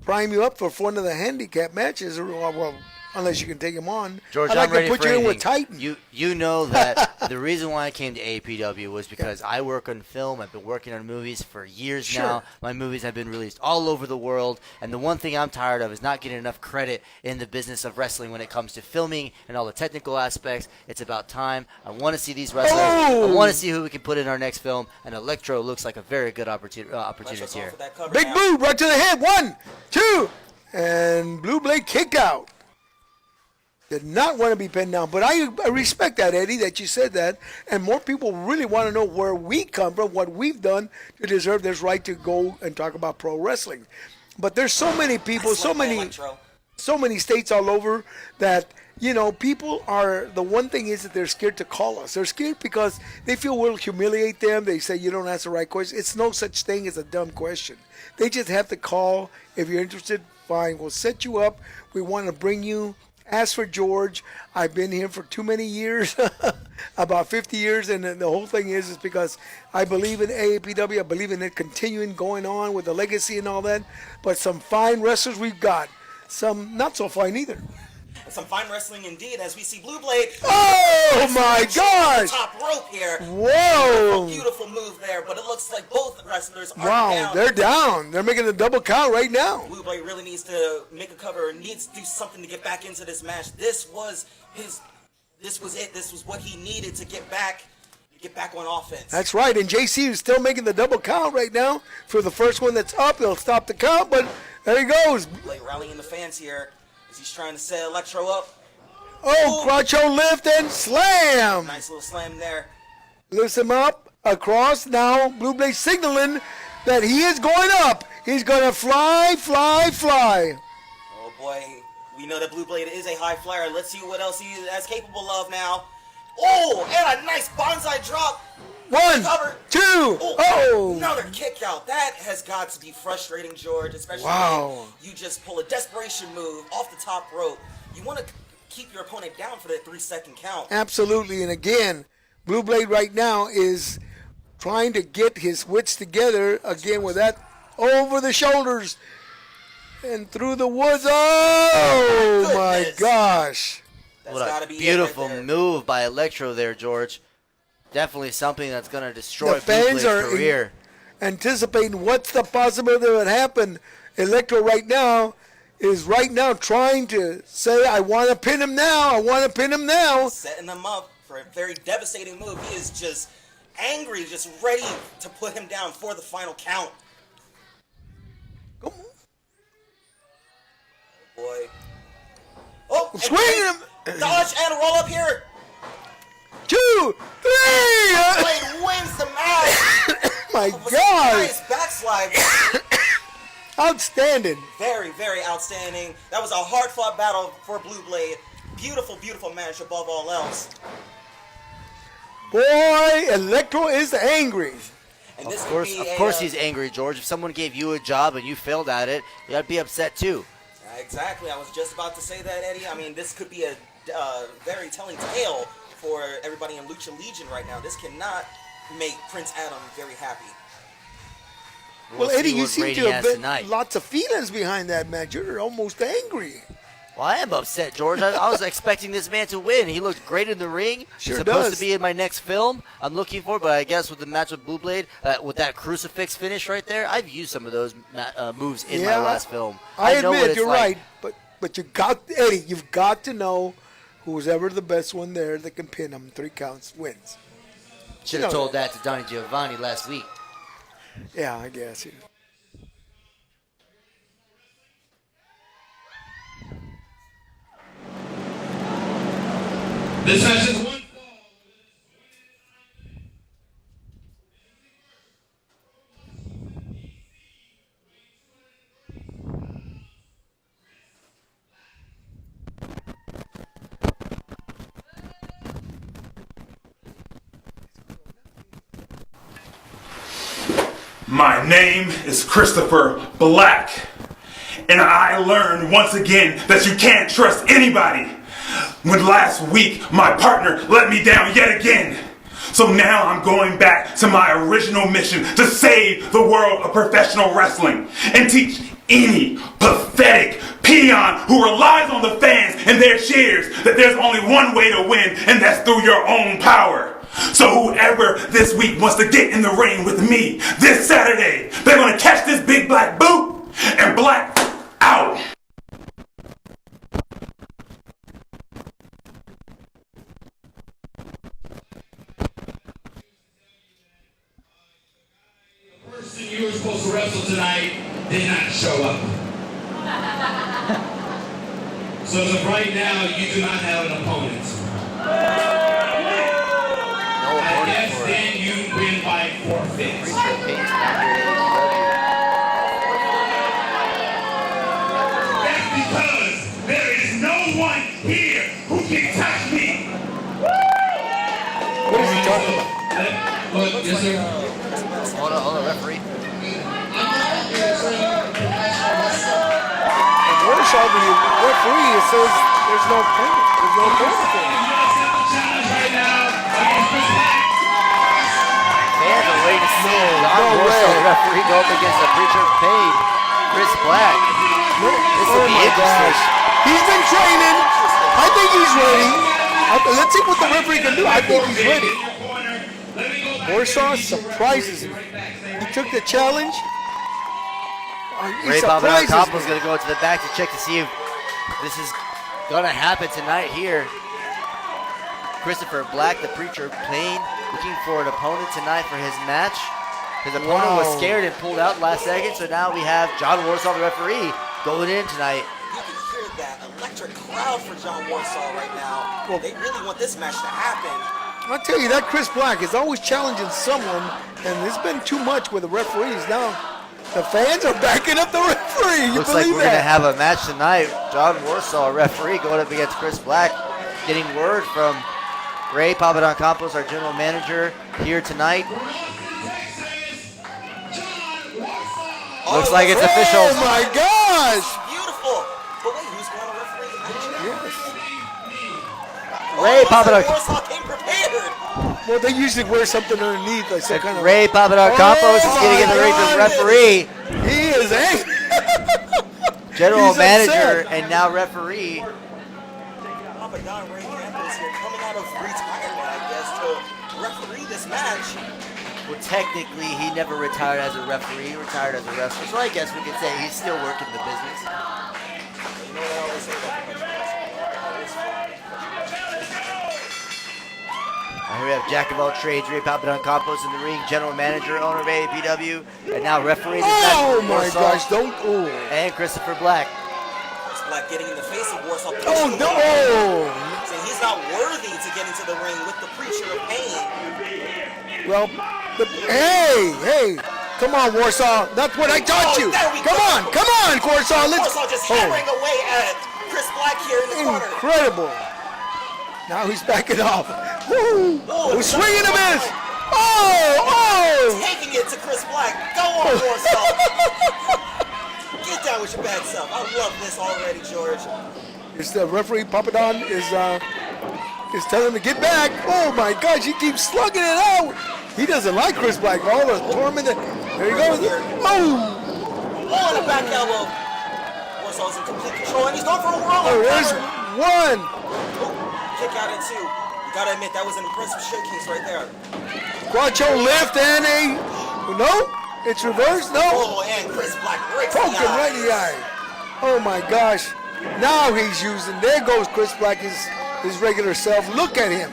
prime you up for one of the handicap matches. Well, unless you can take him on. George, I'd like I'm ready to put for you in anything. with Titan. You know that the reason why I came to APW was because I work on film. I've been working on movies for years now. My movies have been released all over the world. And the one thing I'm tired of is not getting enough credit in the business of wrestling when it comes to filming and all the technical aspects. It's about time. I want to see these wrestlers. I want to see who we can put in our next film. And Electro looks like a very good opportunity here. Big move right to the head. 1, 2, and Blue Blade kicked out. Did not want to be pinned down. But I respect that, Eddie, that you said that. And more people really want to know where we come from, what we've done to deserve this right to go and talk about pro wrestling. But there's so many people, so many states all over that, people are, the one thing is that they're scared to call us. They're scared because they feel we'll humiliate them. They say you don't ask the right question. It's no such thing as a dumb question. They just have to call. If you're interested, fine. We'll set you up. We want to bring you. As for George, I've been here for too many years, about 50 years, and the whole thing is because I believe in AAPW. I believe in it continuing going on with the legacy and all that. But some fine wrestlers we've got, some not so fine either. Some fine wrestling indeed, as we see Blue Blade. Oh my gosh! Top rope here. Whoa! Beautiful move there, but it looks like both wrestlers are Wow, down. they're down. They're making a double count right now. Blue Blade really needs to make a cover, needs to do something to get back into this match. This was it. This was what he needed to get back on offense. That's right, and JC is still making the double count right now. For the first one that's up, they'll stop the count, but there he goes. Blade rallying the fans here as he's trying to set Electro up. Oh, Groucho lift and slam. Nice little slam there. Lifts him up, across. Now Blue Blade signaling that he is going up. He's going to fly, fly, fly. Oh boy, we know that Blue Blade is a high flyer. Let's see what else he is capable of now. Oh, and a nice bonsai drop. One, Cover. two, oh. Another kick out. That has got to be frustrating, George, especially when you just pull a desperation move off the top rope. You want to keep your opponent down for that 3-second count. Absolutely, and again, Blue Blade right now is trying to get his wits together again with that over the shoulders and through the woods. Oh my gosh. That's What gotta a be beautiful it right there. move by Electro there, George. Definitely something that's going to destroy The Blue fans Blade's are career. anticipating what's the possibility that would happen. Electro right now is trying to say, I want to pin him now. I want to pin him now. Setting him up for a very devastating move. He is just angry, just ready to put him down for the final count. Come on. Oh boy. Oh, and Swing him. dodge and roll up here. 2, 3. Blade wins the match. My It was a God. nice backslide. Outstanding. Very, very outstanding. That was a hard-fought battle for Blue Blade. Beautiful, beautiful match above all else. Boy, Electro is angry. And this Of could be course he's angry, George. If someone gave you a job and you failed at it, you'd be upset too. Exactly. I was just about to say that, Eddie. I mean, this could be a very telling tale for everybody in Lucha Legion right now. This cannot make Prince Adam very happy. Well, see Eddie, you what seem Brady to have has been tonight. lots of feelings behind that match. You're almost angry. Well, I am upset, George. I was expecting this man to win. He looked great in the ring. Sure He's supposed does. to be in my next film. I'm looking for, but I guess with the match with Blue Blade, with that crucifix finish right there, I've used some of those moves in my last film. I know what admit it's you're like. right, but you got Eddie. You've got to know who's ever the best one there that can pin him 3 counts wins. Should have told that to Donnie Giovanni last week. Yeah, I guess. Yeah. This match is one fall. My name is Christopher Black, and I learned once again that you can't trust anybody. When last week my partner let me down yet again. So now I'm going back to my original mission to save the world of professional wrestling and teach any pathetic peon who relies on the fans and their cheers that there's only one way to win, and that's through your own power. So whoever this week wants to get in the ring with me this Saturday, they're going to catch this big black boot and black out. The person you were supposed to wrestle tonight did not show up. So as of right now, you do not have an opponent. I guess then you win by forfeit. That's because there is no one here who can touch me. What is he talking about? Look, yes, sir. Hold on, referee. And worse, the referee says there's no opponent. There's no opponent for him. Challenge right now against Chris Black. Fans are waiting to see Don no Russo, way. the referee, go up against the preacher paid Chris Black. This will be Oh my interesting. gosh. He's been training. I think he's ready. Let's see what the referee can do. I think he's ready. Warsaw surprises him. He took the challenge. He Ray surprises Papadopoulos is me. going to go to the back to check to see if this is going to happen tonight here. Christopher Black, the preacher, looking for an opponent tonight for his match. His opponent was scared and pulled out last second, so now we have John Warsaw, the referee, going in tonight. You can hear that electric crowd for John Warsaw right now. They really want this match to happen. I'll tell you, that Chris Black is always challenging someone, and it's been too much with the referees. Now, the fans are backing up the referee. You Looks like believe we're going to that? have a match tonight. John Warsaw, referee, going up against Chris Black. Getting word from Ray Papadopoulos, our general manager, here tonight. Looks like it's official. Oh my gosh! Beautiful. But wait, who's going to referee the match? Yes. Ray Papadopoulos. Warsaw came prepared. Well, they usually wear something underneath, like some kind of. Ray Papadopoulos is getting in the ring with referee. He is angry. General He's manager upset. and now referee. Papa Don Ray Campbell is here coming out of retirement, I guess, to referee this match. Well, technically, he never retired as a referee. He retired as a wrestler. So I guess we could say he's still working the business. You know what I always say about Here we have Jack of all trades, Ray Papadopoulos in the ring, general manager, owner of AAPW, and now referee. Oh my gosh! Don't. Oh. And Christopher Black. Chris Black getting in the face of Warsaw. Oh no! Saying he's not worthy to get into the ring with the preacher of pain. Well, hey! Come on, Warsaw. That's what I taught you. There we Come on, Warsaw. Let's. Warsaw just hammering away at Chris Black here in the corner. Incredible. Now he's backing off. Woo! Oh, swinging a miss. Oh! Taking it to Chris Black. Go on, Warsaw. Get down with your bad self. I love this already, George. It's the referee Papadon is telling him to get back. Oh my gosh, he keeps slugging it out. He doesn't like Chris Black. All the torment. There he goes. Oh! Oh, and a back elbow. Warsaw's in complete control, and he's going for a whirl. Oh, there's one. Kick out at two. You gotta admit, that was an impressive showcase right there. Quattro lift and a. No? It's reversed? No? Oh, and Chris Black breaks the Poking right in the eye. Oh my gosh. Now he's using. There goes Chris Black, his regular self. Look at him.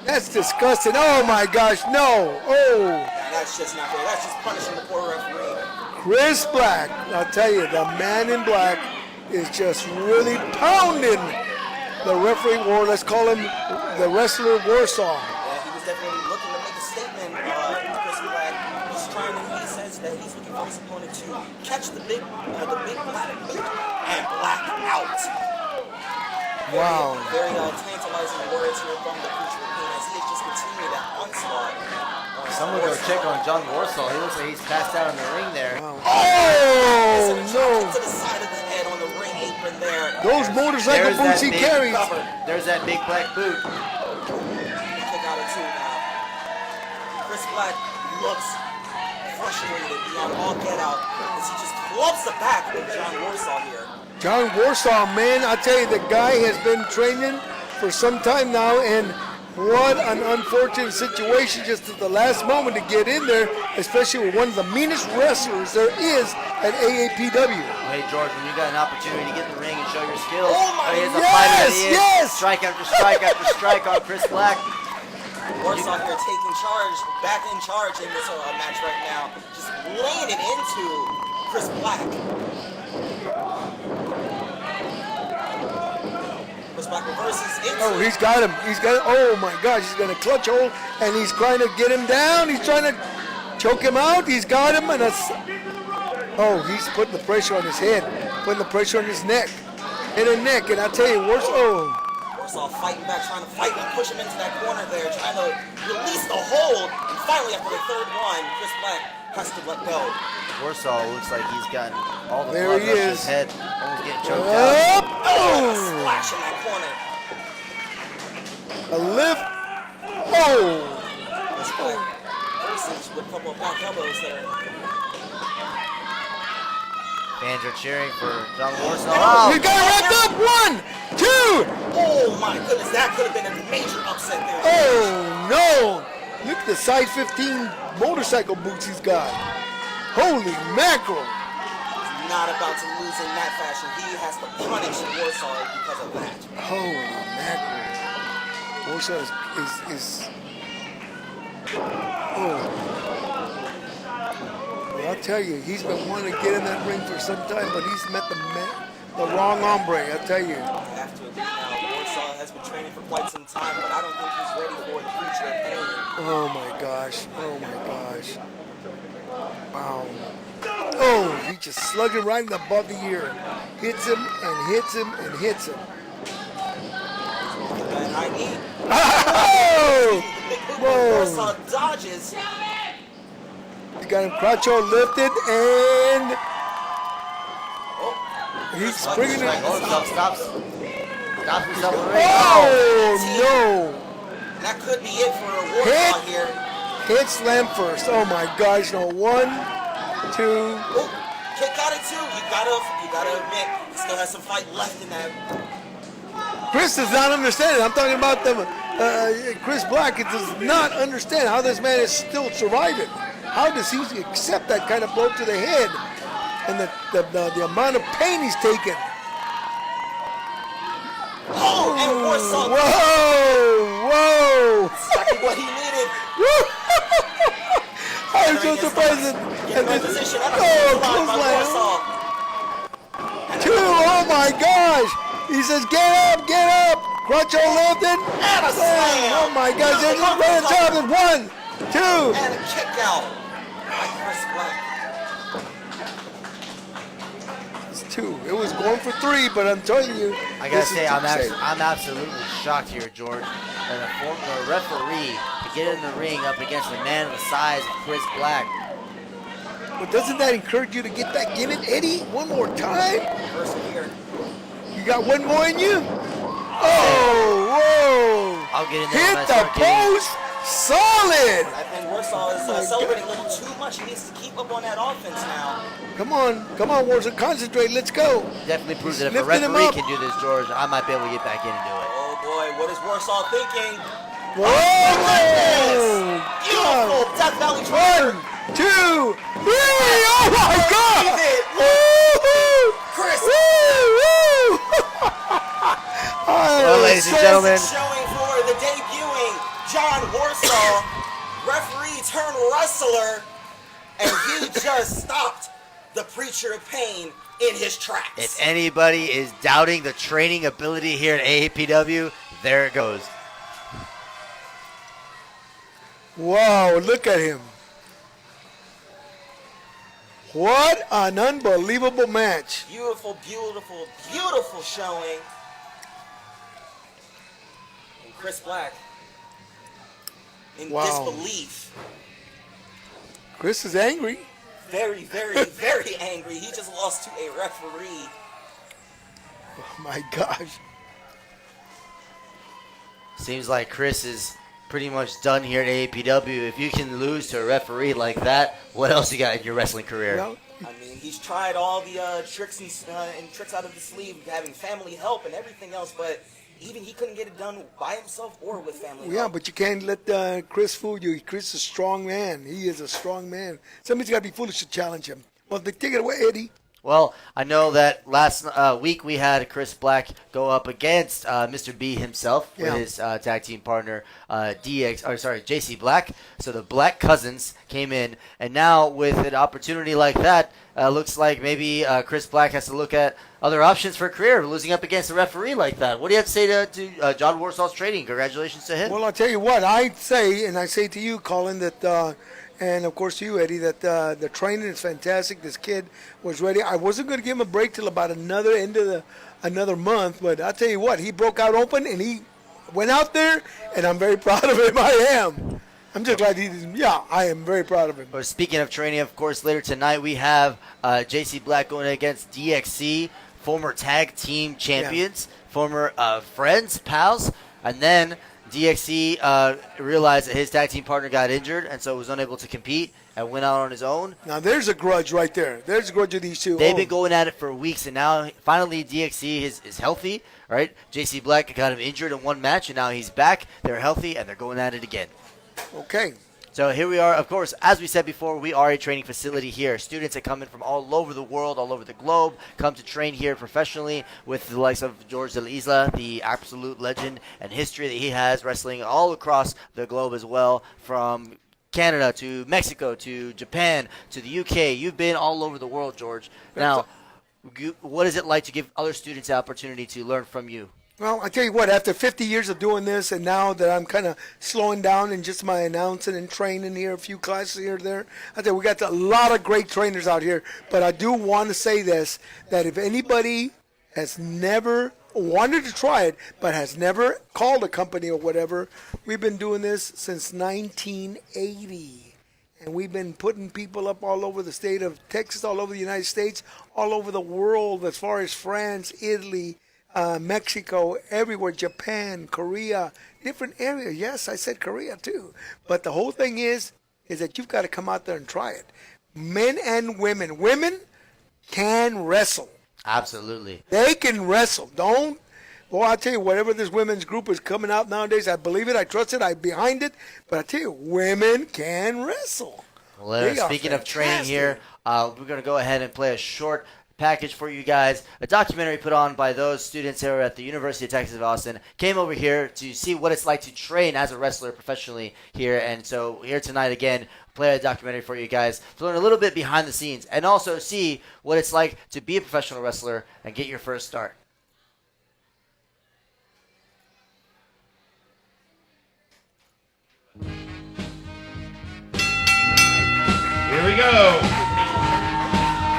That's disgusting. Oh my gosh. No. Oh. Yeah, that's just not fair. That's just punishing the poor referee. Chris Black. I'll tell you, the man in black is just really pounding the referee, or let's call him the wrestler Warsaw. Yeah, he was definitely looking to make a statement. Chris Black, he says that he's looking for his opponent to catch the big black boot and black out. Wow. Very tantalizing words here from the preacher of pain as he has just continued that onslaught. Someone go check on John Warsaw. He looks like he's passed out in the ring there. Oh no. To the side of the head on the ring apron there. Those motorcycle There's boots that he big carries. There's that big black boot. Kick out at two now. Chris Black looks frustrated beyond all get out as he just clubs the back with John Warsaw here. John Warsaw, man, I tell you, the guy has been training for some time now, and what an unfortunate situation just at the last moment to get in there, especially with one of the meanest wrestlers there is at AAPW. Hey, George, when you got an opportunity to get in the ring and show your skills, Oh my he is a yes, fighter that he is. yes! Strike after strike after strike on Chris Black. Warsaw here taking charge, back in charge in this match right now. Just laying it into Chris Black. Chris Black reverses into. Oh, he's got him. Oh my gosh, he's going to clutch hold, and he's trying to get him down. He's trying to choke him out. He's got him, and oh, he's putting the pressure on his head, putting the pressure on his neck, head and neck. And I tell you, Warsaw fighting back, trying to fight and push him into that corner there, trying to release the hold. And finally, after the third one, Chris Black has to let go. Warsaw looks like he's gotten all the There blood he rush in is. his head. Almost getting choked out. Oh, a splash in that corner. a lift. Oh, Chris Black versus with a couple of back elbows there. Fans are cheering for John Warsaw. he got it wrapped up. One, 2. Oh my goodness, that could have been a major upset there. Oh no! Look at the size 15 motorcycle boots he's got. Holy mackerel! He's not about to lose in that fashion. He has to punish Warsaw because of that. Holy mackerel! Warsaw is oh. Well, I'll tell you, he's been wanting to get in that ring for some time, but he's met the wrong hombre. I'll tell you. I have to agree now. Warsaw has been training for quite some time, but I don't think he's ready for the preacher of pain. Oh my gosh! Oh my gosh! Wow! Oh, he just slugged him right above the ear. Hits him and hits him and hits him. And I need. Oh! Whoa! Warsaw dodges. He got him crotcho lifted and he's springing it. Stops himself in the ring. Oh no! That could be it for Warsaw here. Hit slam first. Oh my gosh! No, 1, 2. Oh, kick out at 2. You gotta admit, he still has some fight left in that. Chris does not understand it. I'm talking about them. Chris Black does not understand how this man is still surviving. How does he accept that kind of blow to the head and the amount of pain he's taken? Oh, and Warsaw. Whoa! Exactly what he needed. I'm so surprised that. Get in position. Oh, close line. 2. Oh my gosh! He says, "Get up! Crutcho lifted. And a slam. Oh my gosh! They're just right on top of it. 1, 2. And a kick out by Chris Black. It's 2. It was going for 3, but I'm telling you, I gotta say, I'm safe. absolutely shocked here, George, that a referee to get in the ring up against a man the size of Chris Black. But doesn't that encourage you to get that in it, Eddie? One more time. Persevere. You got one more in you. Oh, whoa! I'll get in there. Hit the post. Solid. I think Warsaw is celebrating a little too much. He needs to keep up on that offense now. Come on, Warsaw, concentrate. Let's go. Definitely proves that if a Lifting him referee up. can do this, George, I might be able to get back in and do it. Oh boy, what is Warsaw thinking? Whoa! Beautiful Death Valley Driver. 1, 2, 3. Oh my God! Believe it. Woo-hoo! Chris. Woo! Well, ladies and gentlemen, Showing for the debuting John Warsaw, referee turned wrestler, and he just stopped the preacher of pain in his tracks. if anybody is doubting the training ability here at AAPW, there it goes. Wow, look at him. What an unbelievable match. Beautiful, beautiful, beautiful showing. And Chris Black in Wow. disbelief. Chris is angry. Very, very, very angry. He just lost to a referee. Oh my gosh. Seems like Chris is pretty much done here at AAPW. If you can lose to a referee like that, what else you got in your wrestling career? Well, I mean, he's tried all the tricks and tricks out of the sleeve, having family help and everything else, but even he couldn't get it done by himself or with family yeah, help. but you can't let Chris fool you. Chris is a strong man. He is a strong man. Somebody's got to be foolish to challenge him. Well, they take it away, Eddie. Well, I know that last week we had Chris Black go up against Mr. B himself with Yeah. his tag team partner JC Black. So the Black Cousins came in, and now with an opportunity like that, looks like maybe Chris Black has to look at other options for a career, losing up against a referee like that. What do you have to say to John Warsaw's training? Congratulations to him. Well, I'll tell you what. I say to you, Colin, that and of course to you, Eddie, that the training is fantastic. This kid was ready. I wasn't going to give him a break till about another month, but I'll tell you what, he broke out open and he went out there, and I'm very proud of him. I am. I'm just glad I am very proud of him. But speaking of training, of course, later tonight we have JC Black going against DXC, former tag team champions, former friends, pals, and then DXC realized that his tag team partner got injured, and so was unable to compete and went out on his own. Now there's a grudge right there. There's a grudge of these two. They've been going at it for weeks, and now finally DXC is healthy, right? JC Black got him injured in one match, and now he's back. They're healthy, and they're going at it again. Okay. So here we are. Of course, as we said before, we are a training facility here. Students that come in from all over the world, all over the globe, come to train here professionally with the likes of George de la Isla, the absolute legend and history that he has wrestling all across the globe as well, from Canada to Mexico to Japan to the UK. You've been all over the world, George. Now, what is it like to give other students the opportunity to learn from you? Well, I tell you what, after 50 years of doing this, and now that I'm kind of slowing down in just my announcing and training here, a few classes here and there, I think we got a lot of great trainers out here. But I do want to say this, that if anybody has never wanted to try it, but has never called a company or whatever, we've been doing this since 1980. And we've been putting people up all over the state of Texas, all over the United States, all over the world, as far as France, Italy, Mexico, everywhere, Japan, Korea, different areas. Yes, I said Korea too. But the whole thing is that you've got to come out there and try it. Men and women. Women can wrestle. Absolutely. They can wrestle. Boy, I tell you, whatever this women's group is coming out nowadays, I believe it, I trust it, I'm behind it. But I tell you, women can wrestle. Well, speaking of training here, we're going to go ahead and play a short package for you guys. A documentary put on by those students here at the University of Texas at Austin came over here to see what it's like to train as a wrestler professionally here. And so here tonight again, play a documentary for you guys to learn a little bit behind the scenes and also see what it's like to be a professional wrestler and get your first start. Here we go.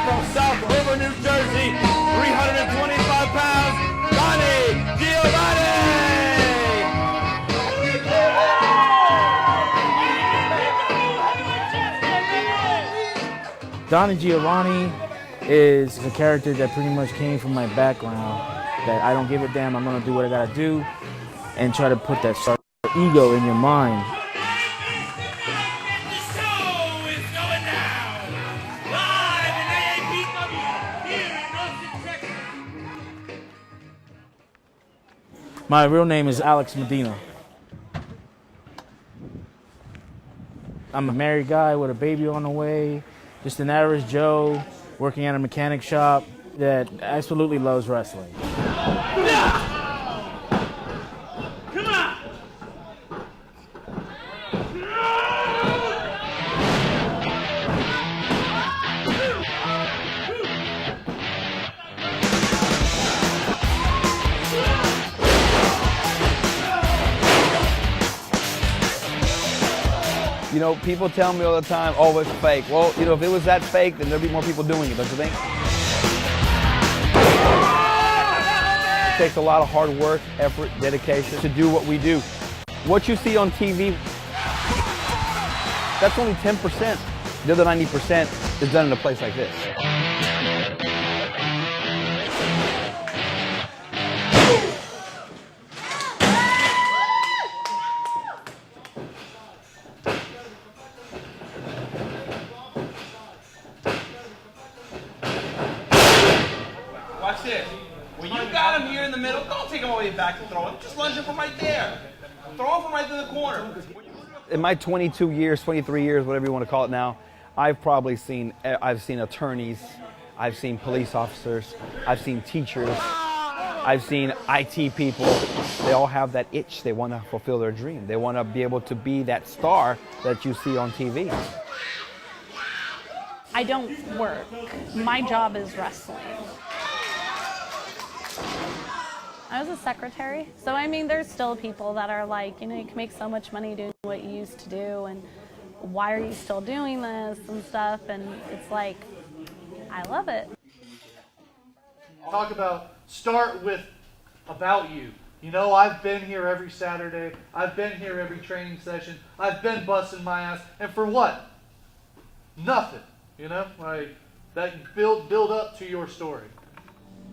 From South River, New Jersey, 325 pounds, Donnie Giovanni! Donnie Giovanni is a character that pretty much came from my background, that I don't give a damn, I'm going to do what I got to do, and try to put that ego in your mind. My real name is Alex Medina. I'm a married guy with a baby on the way, just an average Joe working at a mechanic shop that absolutely loves wrestling. Come on! You know, people tell me all the time, oh, it's fake. Well, you know, if it was that fake, then there'd be more people doing it, don't you think? It takes a lot of hard work, effort, dedication to do what we do. What you see on TV, that's only 10%. The other 90% is done in a place like this. Watch this. When you got him here in the middle, don't take him all the way back and throw him. Just lunge him from right there. Throw him from right to the corner. In my 22 years, 23 years, whatever you want to call it now, I've seen attorneys, I've seen police officers, I've seen teachers, I've seen IT people. They all have that itch. They want to fulfill their dream. They want to be able to be that star that you see on TV. I don't work. My job is wrestling. I was a secretary. So, I mean, there's still people that are like, you know, you can make so much money doing what you used to do, and why are you still doing this and stuff? And it's like, I love it. Talk start with about you. You know, I've been here every Saturday. I've been here every training session. I've been busting my ass. And for what? Nothing. You know, like that build up to your story.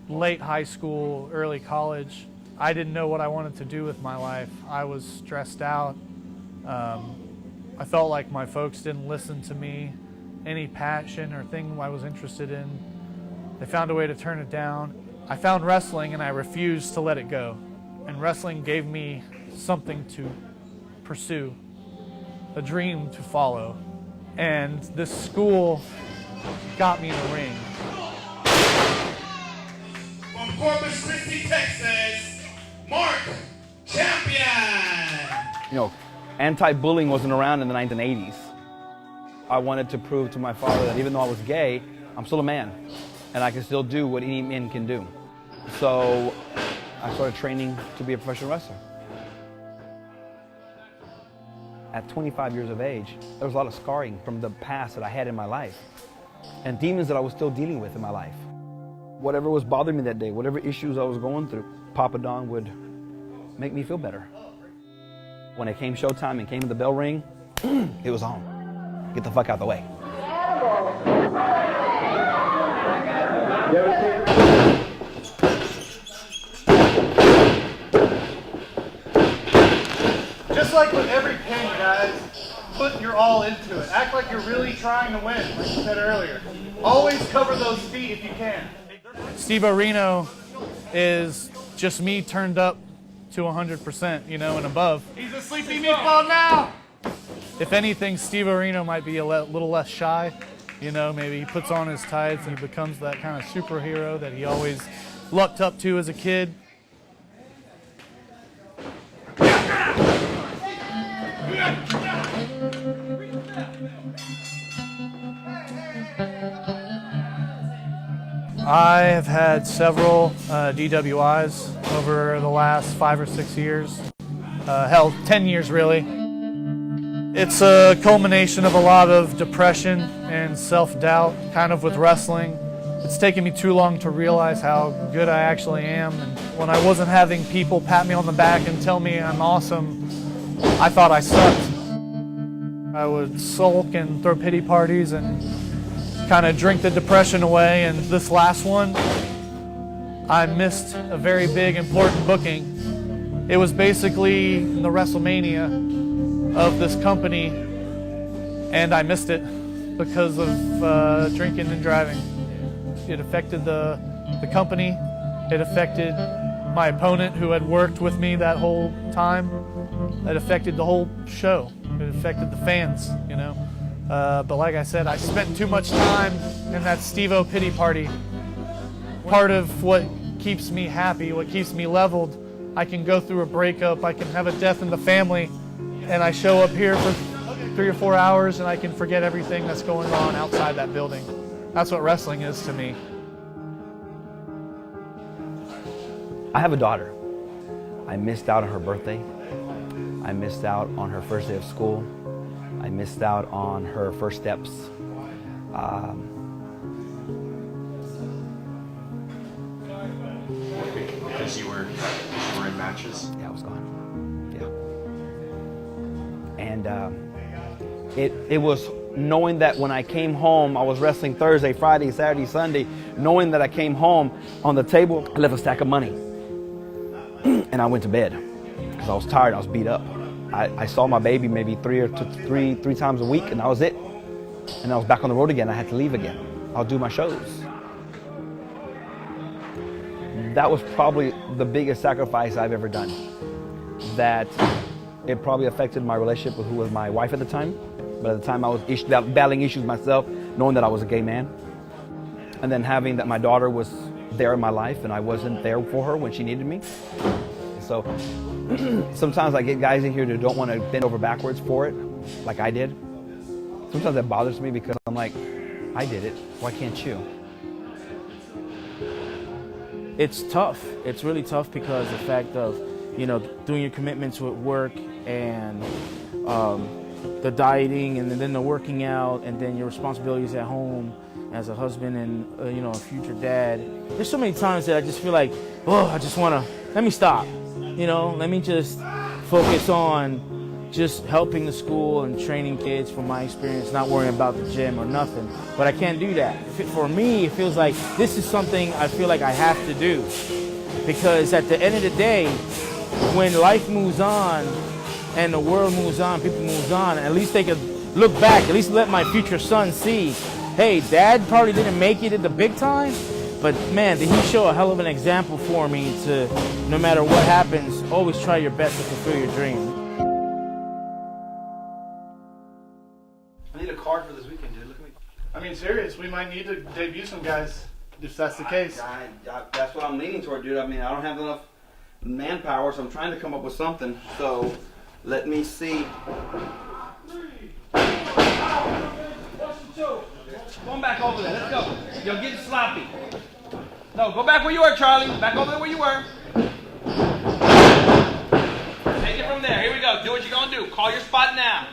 Late high school, early college, I didn't know what I wanted to do with my life. I was stressed out. I felt like my folks didn't listen to me. Any passion or thing I was interested in, they found a way to turn it down. I found wrestling and I refused to let it go. And wrestling gave me something to pursue, a dream to follow. And this school got me in the ring. From Corpus Christi, Texas, Mark Champion. You know, anti-bullying wasn't around in the 1980s. I wanted to prove to my father that even though I was gay, I'm still a man, and I can still do what any man can do. So I started training to be a professional wrestler. At 25 years of age, there was a lot of scarring from the past that I had in my life, and demons that I was still dealing with in my life. Whatever was bothering me that day, whatever issues I was going through, Papa Don would make me feel better. When it came showtime and came the bell ring, it was on. Get the fuck out the way. Just like with every pin, guys, put your all into it. Act like you're really trying to win, like you said earlier. Always cover those feet if you can. Steve Areno is just me turned up to 100%, you know, and above. He's a sleepy meatball now! If anything, Steve Areno might be a little less shy. You know, maybe he puts on his tights and he becomes that kind of superhero that he always looked up to as a kid. I have had several DWIs over the last 5 or 6 years. Hell, 10 years really. It's a culmination of a lot of depression and self-doubt, kind of with wrestling. It's taken me too long to realize how good I actually am. And when I wasn't having people pat me on the back and tell me I'm awesome, I thought I sucked. I would sulk and throw pity parties and kind of drink the depression away. And this last one, I missed a very big, important booking. It was basically the WrestleMania of this company, and I missed it because of drinking and driving. It affected the company. It affected my opponent who had worked with me that whole time. It affected the whole show. It affected the fans, you know. But like I said, I spent too much time in that Steve-O pity party. Part of what keeps me happy, what keeps me leveled, I can go through a breakup, I can have a death in the family, and I show up here for 3 or 4 hours and I can forget everything that's going on outside that building. That's what wrestling is to me. I have a daughter. I missed out on her birthday. I missed out on her first day of school. I missed out on her first steps. Because you were in matches? Yeah, I was gone. Yeah. And it was knowing that when I came home, I was wrestling Thursday, Friday, Saturday, Sunday, knowing that I came home, on the table, I left a stack of money. And I went to bed because I was tired, I was beat up. I saw my baby maybe three times a week, and that was it. And I was back on the road again. I had to leave again. I'll do my shows. That was probably the biggest sacrifice I've ever done. That it probably affected my relationship with who was my wife at the time. But at the time I was battling issues myself, knowing that I was a gay man. And then having that my daughter was there in my life and I wasn't there for her when she needed me. So sometimes I get guys in here that don't want to bend over backwards for it, like I did. Sometimes that bothers me because I'm like, I did it, why can't you? It's tough. It's really tough because the fact of, you know, doing your commitments with work and the dieting and then the working out and then your responsibilities at home as a husband and, you know, a future dad. There's so many times that I just feel like, oh, I just want to, let me stop. You know, let me just focus on just helping the school and training kids from my experience, not worrying about the gym or nothing. But I can't do that. For me, it feels like this is something I feel like I have to do. Because at the end of the day, when life moves on and the world moves on, people moves on, at least they could look back, at least let my future son see, hey, Dad probably didn't make it at the big time, but man, did he show a hell of an example for me to, no matter what happens, always try your best to fulfill your dream. I need a card for this weekend, dude. Look at me. I mean, serious. We might need to debut some guys if that's the case. That's what I'm leaning toward, dude. I mean, I don't have enough manpower, so I'm trying to come up with something. So, let me see. Going back over there. Let's go. You're getting sloppy. No, go back where you were, Charlie. Back over there where you were. Take it from there. Here we go. Do what you're going to do. Call your spot now.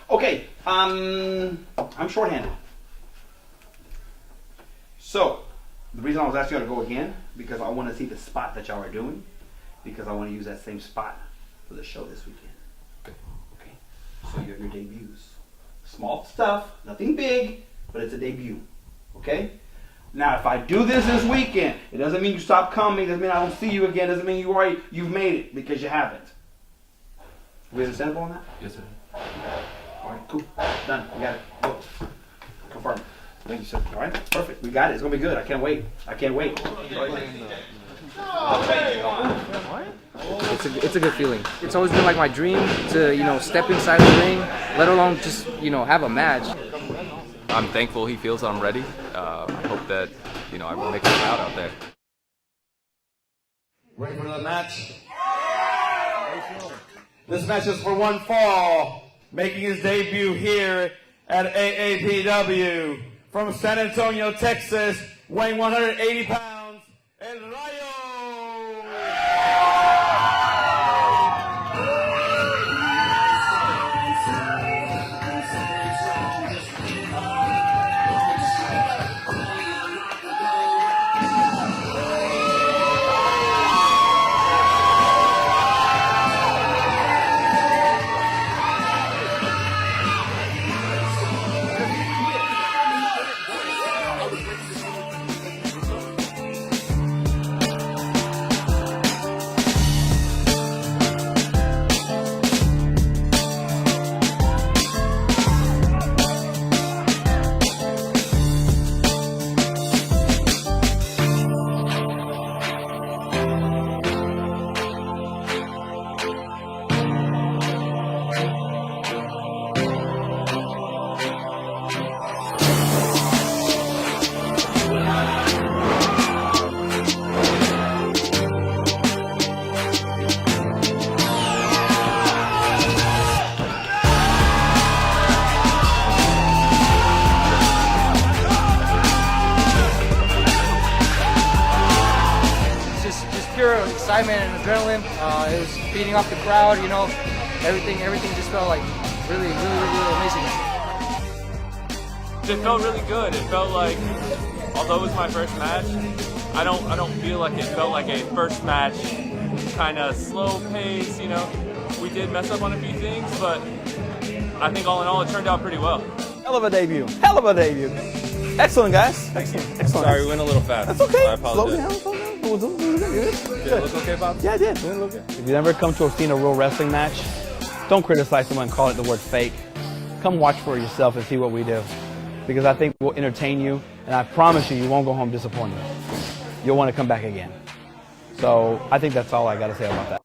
Okay, I'm shorthanded. So, the reason I was asking you to go again, because I want to see the spot that y'all are doing, because I want to use that same spot for the show this weekend. Okay. So you have your debuts. Small stuff, nothing big, but it's a debut. Okay? Now, if I do this weekend, it doesn't mean you stop coming, it doesn't mean I don't see you again, it doesn't mean you've made it, because you haven't. We understandable on that? Yes, sir. All right, cool. Done. We got it. Go. Confirm. Thank you, sir. All right, perfect. We got it. It's going to be good. I can't wait. I can't wait. It's a good feeling. It's always been like my dream to, step inside the ring, let alone just, have a match. I'm thankful he feels I'm ready. I hope that, I will make it out there. Ready for the match? This match is for one fall, making his debut here at AAPW. From San Antonio, Texas, weighing 180 pounds, El Rayo. Excitement and adrenaline. It was feeding off the crowd, everything just felt like really amazing. It felt really good. It felt like, although it was my first match, I don't feel like it felt like a first match kind of slow pace. We did mess up on a few things, but I think all in all it turned out pretty well. Hell of a debut. Hell of a debut. Excellent, guys. Excellent. Sorry, we went a little fast. That's okay. I apologize. Slow down. It was good. Did it look okay, Bob? Yeah, I did. If you've ever come to a seen a real wrestling match, don't criticize someone and call it the word fake. Come watch for yourself and see what we do. Because I think we'll entertain you, and I promise you won't go home disappointed. You'll want to come back again. So I think that's all I got to say about that.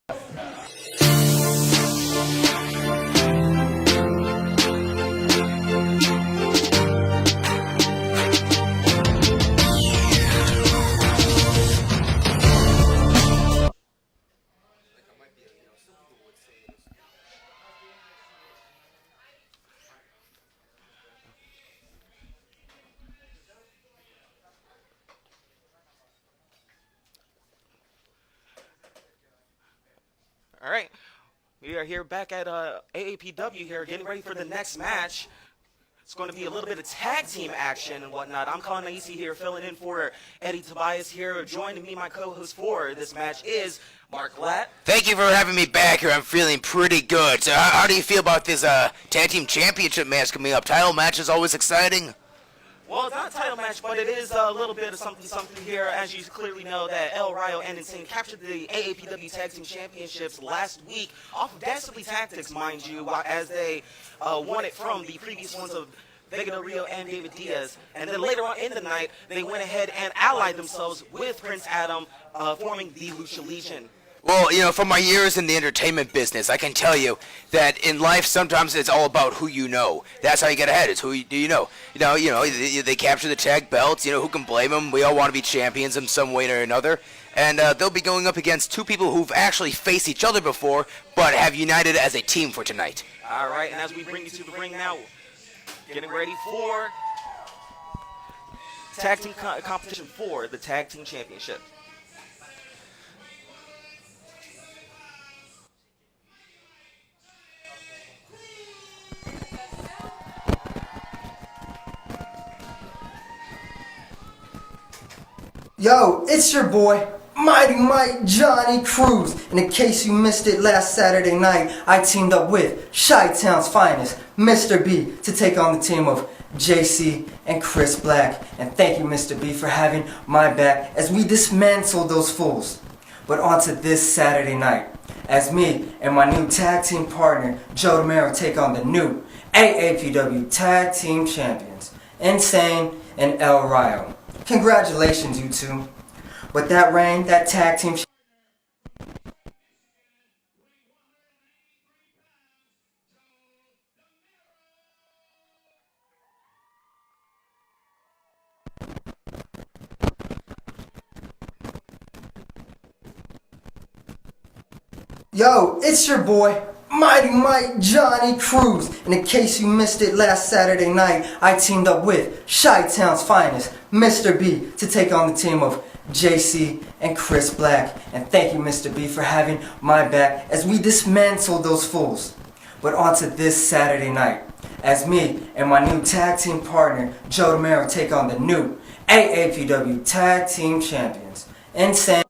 All right, we are here back at AAPW here, getting ready for the next match. It's going to be a little bit of tag team action and whatnot. I'm Colin Naisi here, filling in for Eddie Tobias here. Joining me, my co-host for this match is Mark Glatt. Thank you for having me back here. I'm feeling pretty good. So how do you feel about this tag team championship match coming up? Title match is always exciting. Well, it's not a title match, but it is a little bit of something here. As you clearly know, that El Rayo and Insane captured the AAPW Tag Team Championships last week off of Dastardly Tactics, mind you, as they won it from the previous ones of Vega Del Rio and David Diaz. And then later on in the night, they went ahead and allied themselves with Prince Adam, forming the Lucha Legion. Well, you know, from my years in the entertainment business, I can tell you that in life sometimes it's all about who you know. That's how you get ahead. It's who do you know. They capture the tag belts. You know, who can blame them? We all want to be champions in some way or another. And they'll be going up against two people who've actually faced each other before, but have united as a team for tonight. All right, and as we bring you to the ring now, getting ready for tag team competition for the Tag Team Championship. Yo, it's your boy, Mighty Mike Johnny Cruz. And in case you missed it last Saturday night, I teamed up with Chi-Town's finest, Mr. B, to take on the team of JC and Chris Black. And thank you, Mr. B, for having my back as we dismantled those fools. But on to this Saturday night, as me and my new tag team partner, Joe DeMero, take on the new AAPW Tag Team Champions, Insane and El Rayo. Congratulations, you two. But that reign, that tag team. Yo, it's your boy, Mighty Mike Johnny Cruz. And in case you missed it last Saturday night, I teamed up with Chi-Town's finest, Mr. B, to take on the team of JC and Chris Black. And thank you, Mr. B, for having my back as we dismantled those fools. But on to this Saturday night, as me and my new tag team partner, Joe DeMero, take on the new AAPW Tag Team Champions, Insane.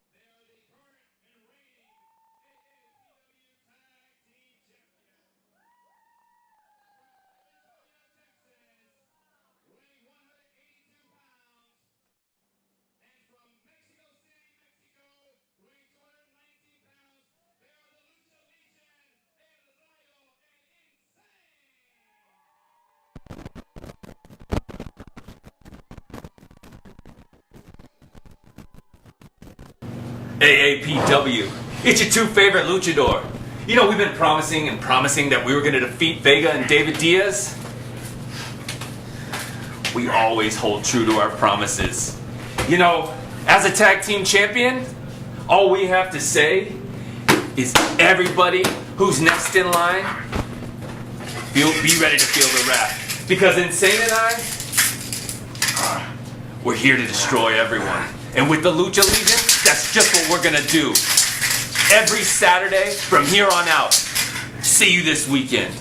AAPW. It's your two favorite luchador. You know, we've been promising that we were going to defeat Vega and David Diaz. We always hold true to our promises. You know, as a tag team champion, all we have to say is everybody who's next in line, be ready to feel the wrath. Because Insane and I, we're here to destroy everyone. And with the Lucha Legion, that's just what we're gonna do. Every Saturday from here on out. See you this weekend.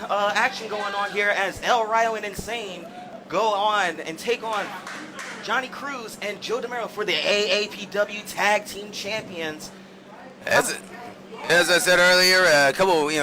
Action going on here as El Rayo and Insane go on and take on Johnny Cruz and Joe DeMero for the AAPW Tag Team Champions. As I said earlier,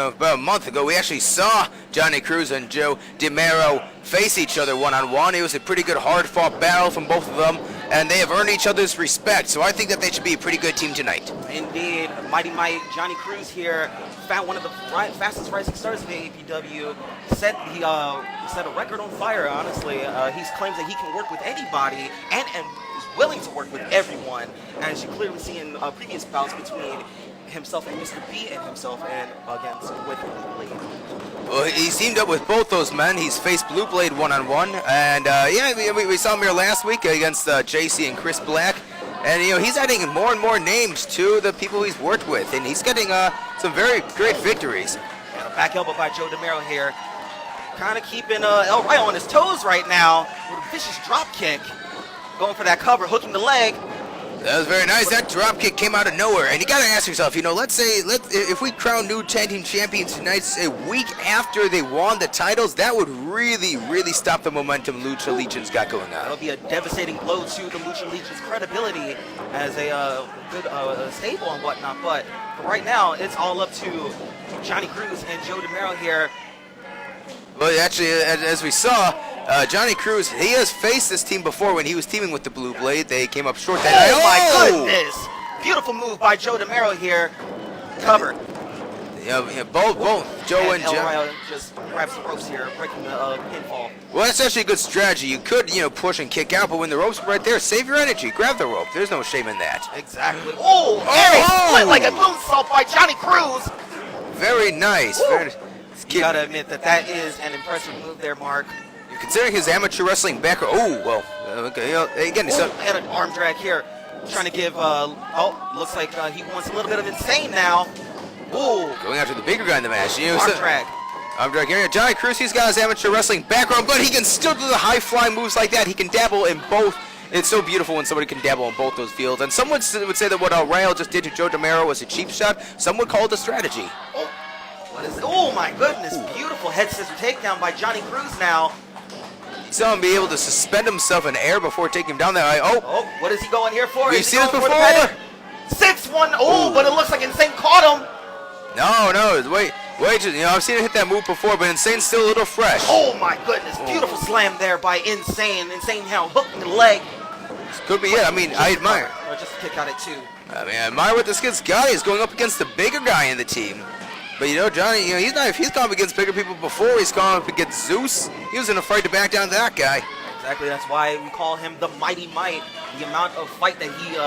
about a month ago, we actually saw Johnny Cruz and Joe DeMero face each other one-on-one. It was a pretty good hard-fought battle from both of them, and they have earned each other's respect, so I think that they should be a pretty good team tonight. Indeed. Mighty Mike Johnny Cruz here found one of the fastest rising stars of the AAPW. He set a record on fire, honestly. He claims that he can work with anybody and is willing to work with everyone, as you clearly see in previous bouts between himself and Mr. B and himself and against with Blue Blade. Well, he's teamed up with both those men. He's faced Blue Blade one-on-one, and yeah, we saw him here last week against JC and Chris Black. And, you know, he's adding more and more names to the people he's worked with, and he's getting some very great victories. And a back elbow by Joe DeMero here. Kind of keeping El Rayo on his toes right now with a vicious drop kick. Going for that cover, hooking the leg. That was very nice. That drop kick came out of nowhere, and you got to ask yourself, you know, if we crown new tag team champions tonight, a week after they won the titles, that would really, really stop the momentum Lucha Legion's got going on. That'll be a devastating blow to the Lucha Legion's credibility as a good stable and whatnot. But for right now, it's all up to Johnny Cruz and Joe DeMero here. Well, actually, as we saw, Johnny Cruz, he has faced this team before when he was teaming with the Blue Blade. They came up short that night. My goodness! Beautiful move by Joe DeMero here. Covered. Yeah, both Joe and El Joe. Rayo just grabs the ropes here, breaking the pinfall. Well, that's actually a good strategy. You could, you know, push and kick out, but when the rope's right there, save your energy. Grab the rope. There's no shame in that. Exactly. Oh, and a split like a moonsault by Johnny Cruz. Very nice. You gotta admit that is an impressive move there, Mark. Considering his amateur wrestling background, okay, you know, again, and an arm drag here, trying to give, looks like he wants a little bit of Insane now. Ooh. Going after the bigger guy in the match. You know, Arm drag. Arm drag here. Johnny Cruz, he's got his amateur wrestling background, but he can still do the high-flying moves like that. He can dabble in both. It's so beautiful when somebody can dabble in both those fields. And someone would say that what Rayo just did to Joe DeMero was a cheap shot. Some would call it a strategy. What is it? Oh, my goodness. Beautiful head scissor takedown by Johnny Cruz now. You saw him be able to suspend himself in air before taking him down there. What is he going here for? We've seen this before. 6-1. Oh, but it looks like Insane caught him. No, wait, you know, I've seen him hit that move before, but Insane's still a little fresh. Oh, my goodness. Beautiful slam there by Insane. Insane now hooking the leg. This could be it. I mean, I admire. Or just a kick out at two. I mean, I admire what this kid's got. He's going up against the bigger guy in the team. But you know, Johnny, you know, he's gone up against bigger people before. He's gone up against Zeus. He was in a fight to back down to that guy. Exactly, that's why we call him the Mighty Might. The amount of fight that he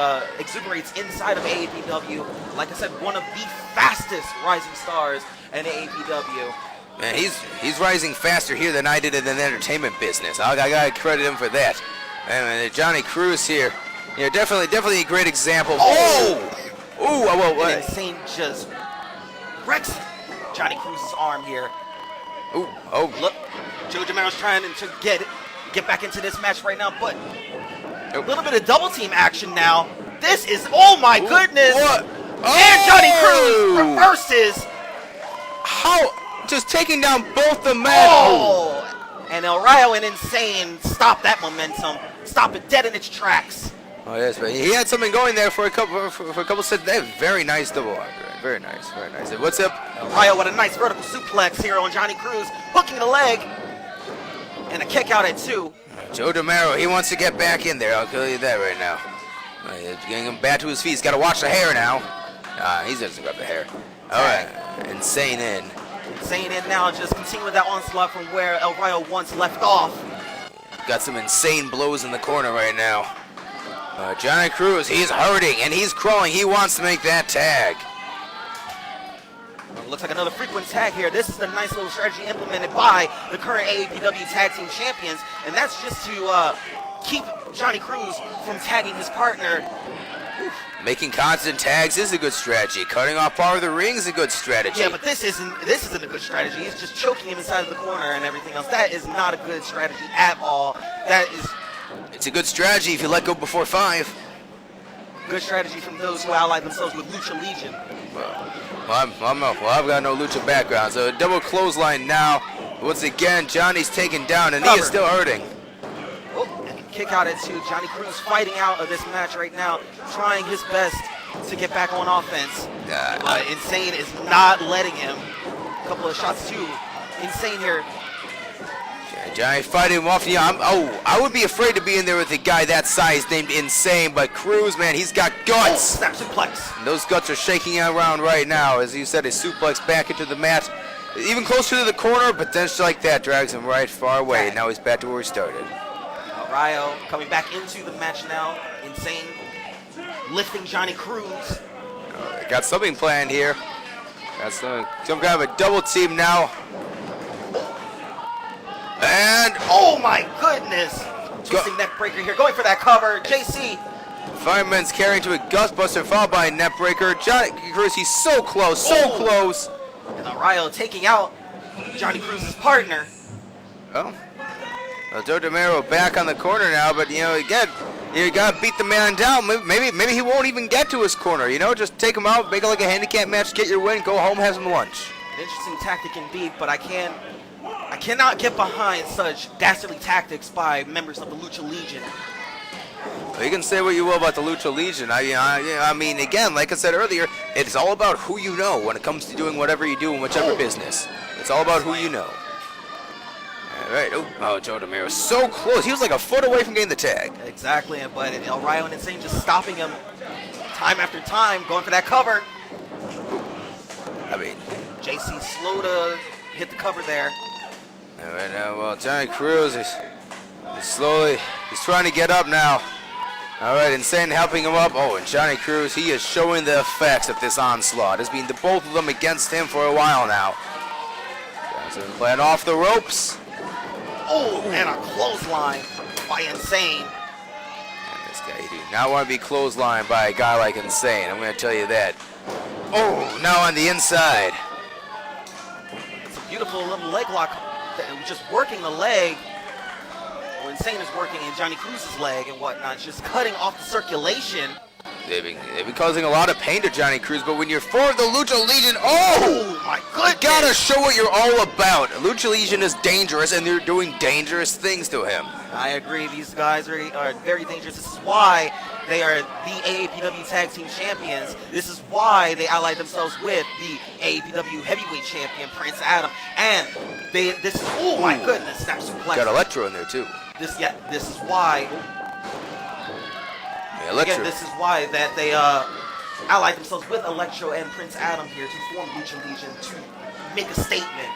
exuberates inside of AAPW. Like I said, one of the fastest rising stars in AAPW. Man, he's rising faster here than I did in the entertainment business. I gotta credit him for that. And Johnny Cruz here, you know, definitely a great example. Insane just wrecks Johnny Cruz's arm here. Look, Joe DeMero's trying to get back into this match right now, but a little bit of double team action now. This is, oh my goodness! And Johnny Cruz reverses. How? Just taking down both the men. And El Rayo and Insane stop that momentum. Stop it dead in its tracks. Oh yes, but he had something going there for a couple sets. That very nice double arm drag. Very nice. What's up? El Rayo with a nice vertical suplex here on Johnny Cruz, hooking the leg, and a kick out at two. Joe DeMero, he wants to get back in there. I'll tell you that right now. Getting him back to his feet. He's got to watch the hair now. He's just grab the hair. All right, Insane in. Insane in now, just continuing that onslaught from where El Rayo once left off. Got some insane blows in the corner right now. Johnny Cruz, he's hurting and he's crawling. He wants to make that tag. Looks like another frequent tag here. This is the nice little strategy implemented by the current AAPW Tag Team Champions, and that's just to keep Johnny Cruz from tagging his partner. Making constant tags is a good strategy. Cutting off part of the ring is a good strategy. Yeah, but this isn't a good strategy. He's just choking him inside of the corner and everything else. That is not a good strategy at all. It's a good strategy if you let go before 5. Good strategy from those who ally themselves with Lucha Legion. I've got no Lucha background, so a double clothesline now. Once again, Johnny's taken down, and he is still hurting. Kick out at 2. Johnny Cruz fighting out of this match right now, trying his best to get back on offense. Insane is not letting him. A couple of shots too. Insane here. Johnny fighting him off. Yeah, I would be afraid to be in there with a guy that size named Insane, but Cruz, man, he's got guts. Snap suplex. And those guts are shaking around right now. As you said, a suplex back into the mat. Even closer to the corner, but then just like that, drags him right far away. And now he's back to where he started. Rayo coming back into the match now. Insane lifting Johnny Cruz. got something planned here. Got some kind of a double team now. And oh my goodness! Twisting neck breaker here, going for that cover. JC. Fireman's carrying to a gustbuster, followed by a net breaker. Johnny Cruz, he's so close, so close. And Arroyo taking out Johnny Cruz's partner. Oh. Well, Joe DeMero back on the corner now, but again, you gotta beat the man down. Maybe he won't even get to his corner. Just take him out, make it like a handicap match, get your win, go home, have some lunch. An interesting tactic indeed, but I cannot get behind such dastardly tactics by members of the Lucha Legion. Well, you can say what you will about the Lucha Legion. I mean, again, like I said earlier, it's all about who you know when it comes to doing whatever you do in whichever business. It's all about who you know. All right. Oh, Joe DeMero, so close. He was like a foot away from getting the tag. Exactly, but El Rayo and Insane just stopping him time after time, going for that cover. I mean, JC slow to hit the cover there. All right, now, well, Johnny Cruz is slowly, he's trying to get up now. All right, Insane helping him up. Oh, and Johnny Cruz, he is showing the effects of this onslaught. It's been the both of them against him for a while now. Johnson playing off the ropes. Oh, and a clothesline by Insane. And this guy, you do not want to be clotheslined by a guy like Insane. I'm going to tell you that. Oh, now on the inside. It's a beautiful little leg lock. Just working the leg. Well, Insane is working in Johnny Cruz's leg and whatnot, just cutting off the circulation. They've been causing a lot of pain to Johnny Cruz, but when you're for the Lucha Legion, oh my goodness! You gotta show what you're all about. Lucha Legion is dangerous, and they're doing dangerous things to him. I agree. These guys are very dangerous. This is why they are the AAPW Tag Team Champions. This is why they allied themselves with the AAPW Heavyweight Champion, Prince Adam. And oh my goodness, snap suplex. Got Electro in there too. This is why. Again, this is why that they allied themselves with Electro and Prince Adam here to form Lucha Legion to make a statement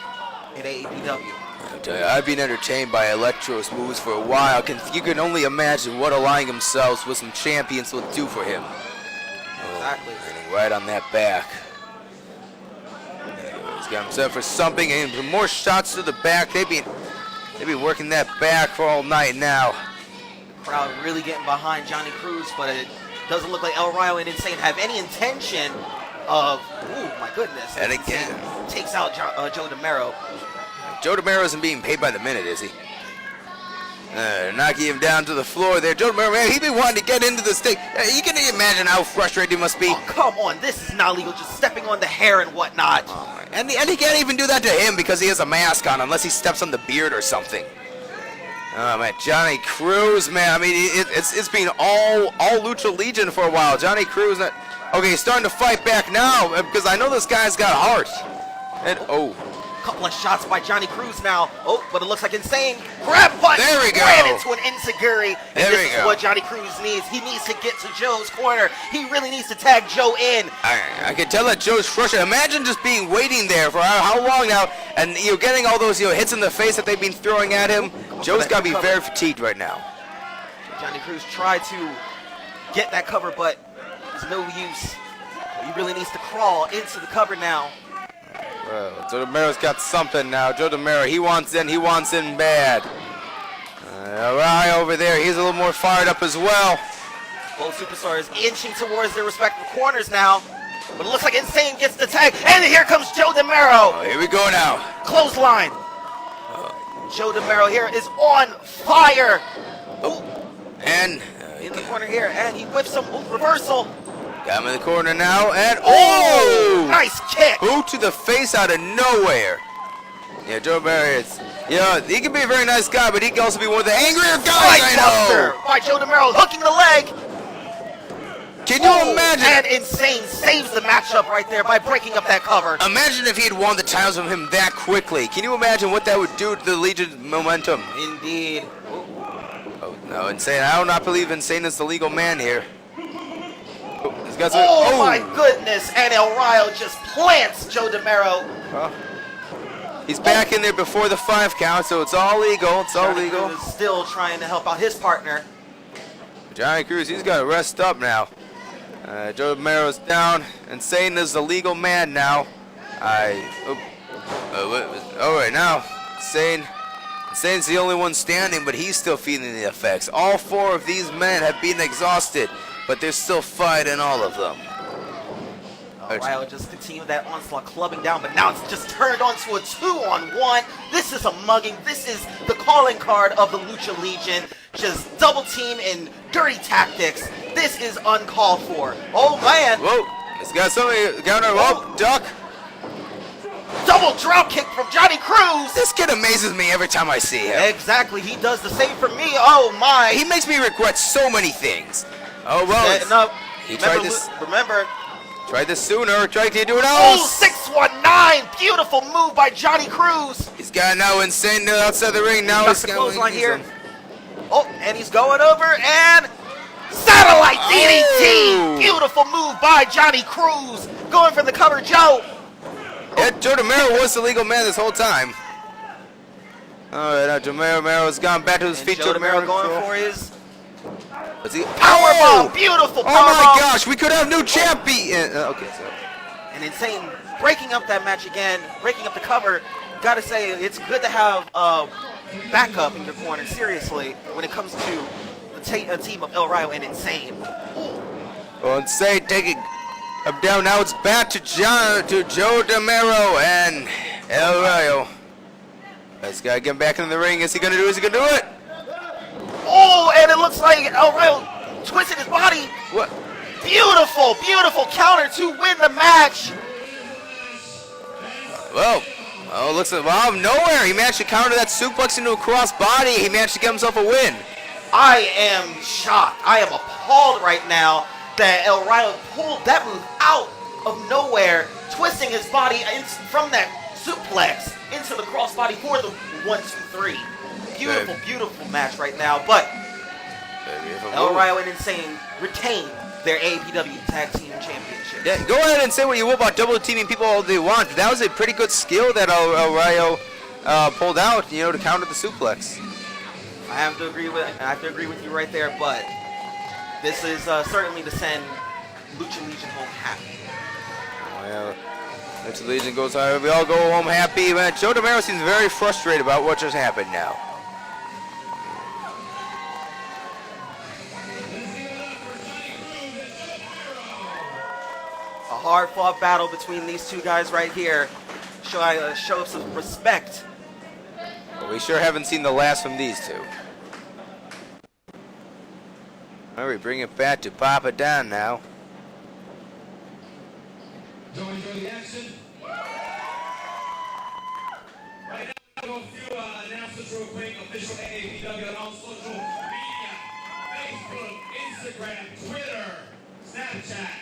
in AAPW. I'll tell you, I've been entertained by Electro's moves for a while. You can only imagine what aligning themselves with some champions will do for him. Exactly. Landing right on that back. He's got himself for something, and some more shots to the back. They've been working that back for all night now. Crowd really getting behind Johnny Cruz, but it doesn't look like El Rayo and Insane have any intention of. Oh my goodness! And again, takes out Joe DeMero. Joe DeMero isn't being paid by the minute, is he? Knocking him down to the floor there. Joe DeMero, man, he's been wanting to get into the stick. You can imagine how frustrated he must be. Oh, come on, this is not legal. Just stepping on the hair and whatnot. Oh, and he can't even do that to him because he has a mask on, unless he steps on the beard or something. Oh man, Johnny Cruz, man. I mean, it's been all Lucha Legion for a while. Johnny Cruz, okay, he's starting to fight back now because I know this guy's got heart. And couple of shots by Johnny Cruz now. Oh, but it looks like Insane. Grab punch. There we go. Ran into an enziguri. There this is what Johnny Cruz needs. He needs to get to Joe's corner. He really needs to tag Joe in. I can tell that Joe's frustrated. Imagine just waiting there for how long now, and getting all those hits in the face that they've been throwing at him. Joe's got to be very fatigued right now. Johnny Cruz tried to get that cover, but there's no use. He really needs to crawl into the cover now. Well, Joe DeMero's got something now. Joe DeMero, he wants in bad. Right over there, he's a little more fired up as well. Both superstars inching towards their respective corners now. But it looks like Insane gets the tag, and here comes Joe DeMero. Oh, here we go now. Clothesline. Joe DeMero here is on fire. And in the corner here, and he whips some reversal. Got him in the corner now, and nice kick! Boot to the face out of nowhere. Yeah, Joe DeMero, he can be a very nice guy, but he can also be one of the angrier guys I know. By Joe DeMero hooking the leg. Can you imagine? And Insane saves the matchup right there by breaking up that cover. Imagine if he had won the titles from him that quickly. Can you imagine what that would do to the Legion's momentum? Indeed. Oh no, Insane! I do not believe Insane is the legal man here. My goodness, and El Rayo just plants Joe DeMero. He's back in there before the 5 count, so it's all legal. It's all legal. Cruz is still trying to help out his partner. Johnny Cruz, he's got to rest up now. Joe Romero's down. Insane is the legal man now. All right, now Insane's the only one standing, but he's still feeling the effects. All 4 of these men have been exhausted, but they're still fighting, all of them. Ryo just continued that onslaught, clubbing down, but now it's just turned on to a 2-on-1. This is a mugging. This is the calling card of the Lucha Legion. Just double team and dirty tactics. This is uncalled for. Oh, man. Whoa. He's got somebody. Counter. Whoa. Duck. Double drop kick from Johnny Cruz. This kid amazes me every time I see him. Exactly. He does the same for me. Oh, my. He makes me regret so many things. Oh, well. No. He tried this. Remember. Tried this sooner. Tried to do it Oh, else. 619. Beautiful move by Johnny Cruz. He's got now Insane outside the ring. Now he's got the clothesline here. Oh, and he's going over and satellite DDT. Beautiful move by Johnny Cruz. Going for the cover, Joe. Yeah, Joe Romero was the legal man this whole time. All right, now Joe Romero's gone back to his feet. Joe Romero going for his powerbomb. Beautiful powerbomb. Oh my gosh, we could have new champion. Okay, so. And Insane breaking up that match again, breaking up the cover. Gotta say, it's good to have backup in your corner, seriously, when it comes to a team of El Rayo and Insane. Well, Insane taking him down. Now it's back to Joe Romero and El Rayo. This guy getting back in the ring. Is he gonna do it? Is he gonna do it? Oh, and it looks like El Rayo twisted his body. What? Beautiful, beautiful counter to win the match. Well, it looks like, wow, nowhere. He managed to counter that suplex into a cross body. He managed to get himself a win. I am shocked. I am appalled right now that El Rayo pulled that move out of nowhere, twisting his body from that suplex into the crossbody for the 1-2-3. Beautiful, beautiful match right now. But El Rayo and Insane retain their AAPW Tag Team Championship. Yeah, go ahead and say what you will about double teaming people all they want. That was a pretty good skill that El Rayo pulled out, to counter the suplex. I have to agree with you right there, but this is certainly to send Lucha Legion home happy. Well, Lucha Legion goes home. We all go home happy. Man, Joe Romero seems very frustrated about what just happened now. A hard-fought battle between these two guys right here. Show some respect. But we sure haven't seen the last from these two. All right, we bring it back to Papa Don now. Enjoy the action. Right now, we'll go through announcements real quick. Official AAPW on all social media. Facebook, Instagram, Twitter, Snapchat,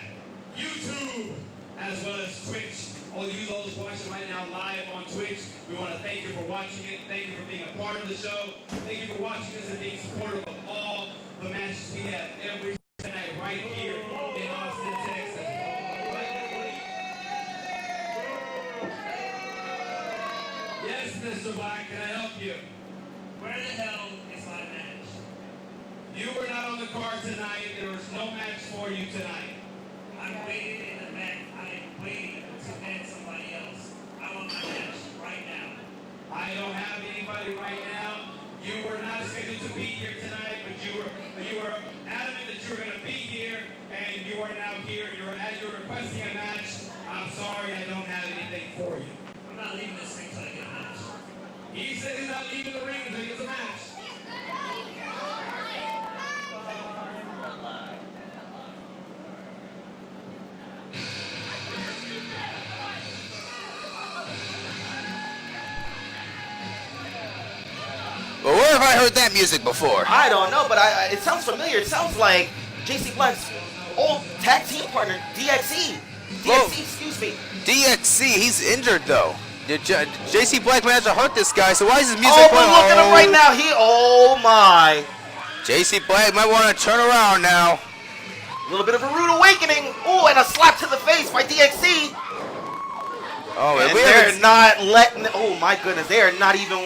YouTube, as well as Twitch. All of you those watching right now live on Twitch, we want to thank you for watching it. Thank you for being a part of the show. Thank you for watching us and being supportive of all the matches we have every night right here in Austin, Texas. Yes, Mr. Black, can I help you? Where the hell is my match? You were not on the card tonight. There was no match for you tonight. I'm waiting in the back. I am waiting to end somebody else. I want my match right now. I don't have anybody right now. You were not scheduled to be here tonight, but you were adamant that you were going to be here, and you are now here. You're requesting a match. I'm sorry, I don't have anything for you. I'm not leaving this thing until I get a match. He said he's not leaving the ring until he gets a match. Well, where have I heard that music before? I don't know, but it sounds familiar. It sounds like JC Black's old tag team partner, DXE. Excuse me. DXC, he's injured though. JC Black managed to hurt this guy, so why is his music playing? Oh, look at him right now. Oh my. JC Black might want to turn around now. A little bit of a rude awakening. Oh, and a slap to the face by DXC. Oh, and they're not letting. Oh my goodness, they are not even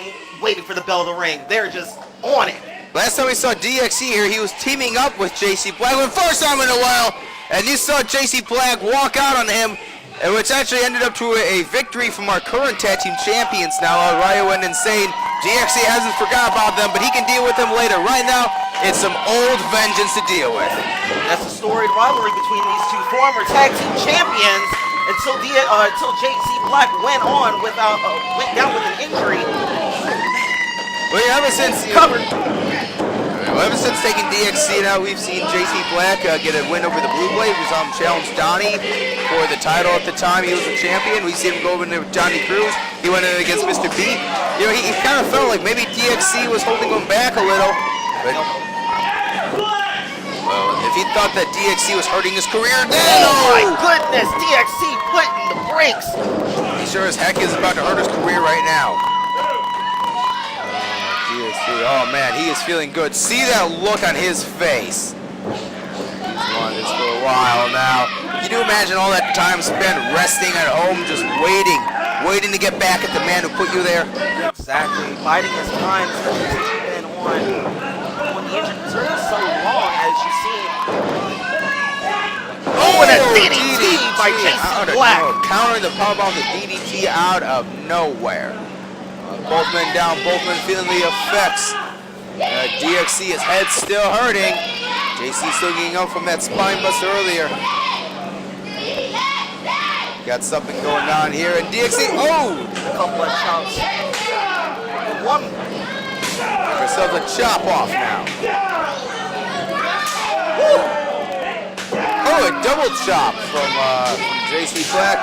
waiting for the bell to ring. They're just on it. Last time we saw DXC here, he was teaming up with JC Black for the first time in a while, and you saw JC Black walk out on him, and which actually ended up to a victory from our current tag team champions now, Ryo and Insane. DXC hasn't forgot about them, but he can deal with them later. Right now, it's some old vengeance to deal with. That's a storied rivalry between these two former tag team champions until JC Black went down with an injury. Well, ever since taking DXC now, we've seen JC Black get a win over the Blue Blade. We saw him challenge Donnie for the title at the time. He was a champion. We see him go over to Johnny Cruz. He went in against Mr. B. You know, he kind of felt like maybe DXC was holding him back a little. But, well, if he thought that DXC was hurting his career, oh my goodness, DXC putting the brakes. He sure as heck is about to hurt his career right now. Oh man, he is feeling good. See that look on his face. He's won this for a while now. Can you imagine all that time spent resting at home, just waiting to get back at the man who put you there? Exactly, biding his time since he's been on the injured reserve so long, as you see. Oh, and a DDT by JC Black. Countering the powerbomb with the DDT out of nowhere. Both men down, both men feeling the effects. DXC, his head's still hurting. JC still getting up from that spine buster earlier. Got something going on here, and DXC, oh! A couple of chops. One. Give ourselves a chop off now. Oh, a double chop from JC Black.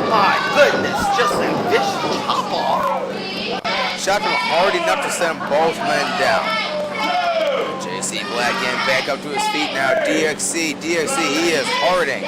My goodness, just a vicious chop off. Shot him hard enough to send both men down. JC Black getting back up to his feet now. DXC, he is hurting.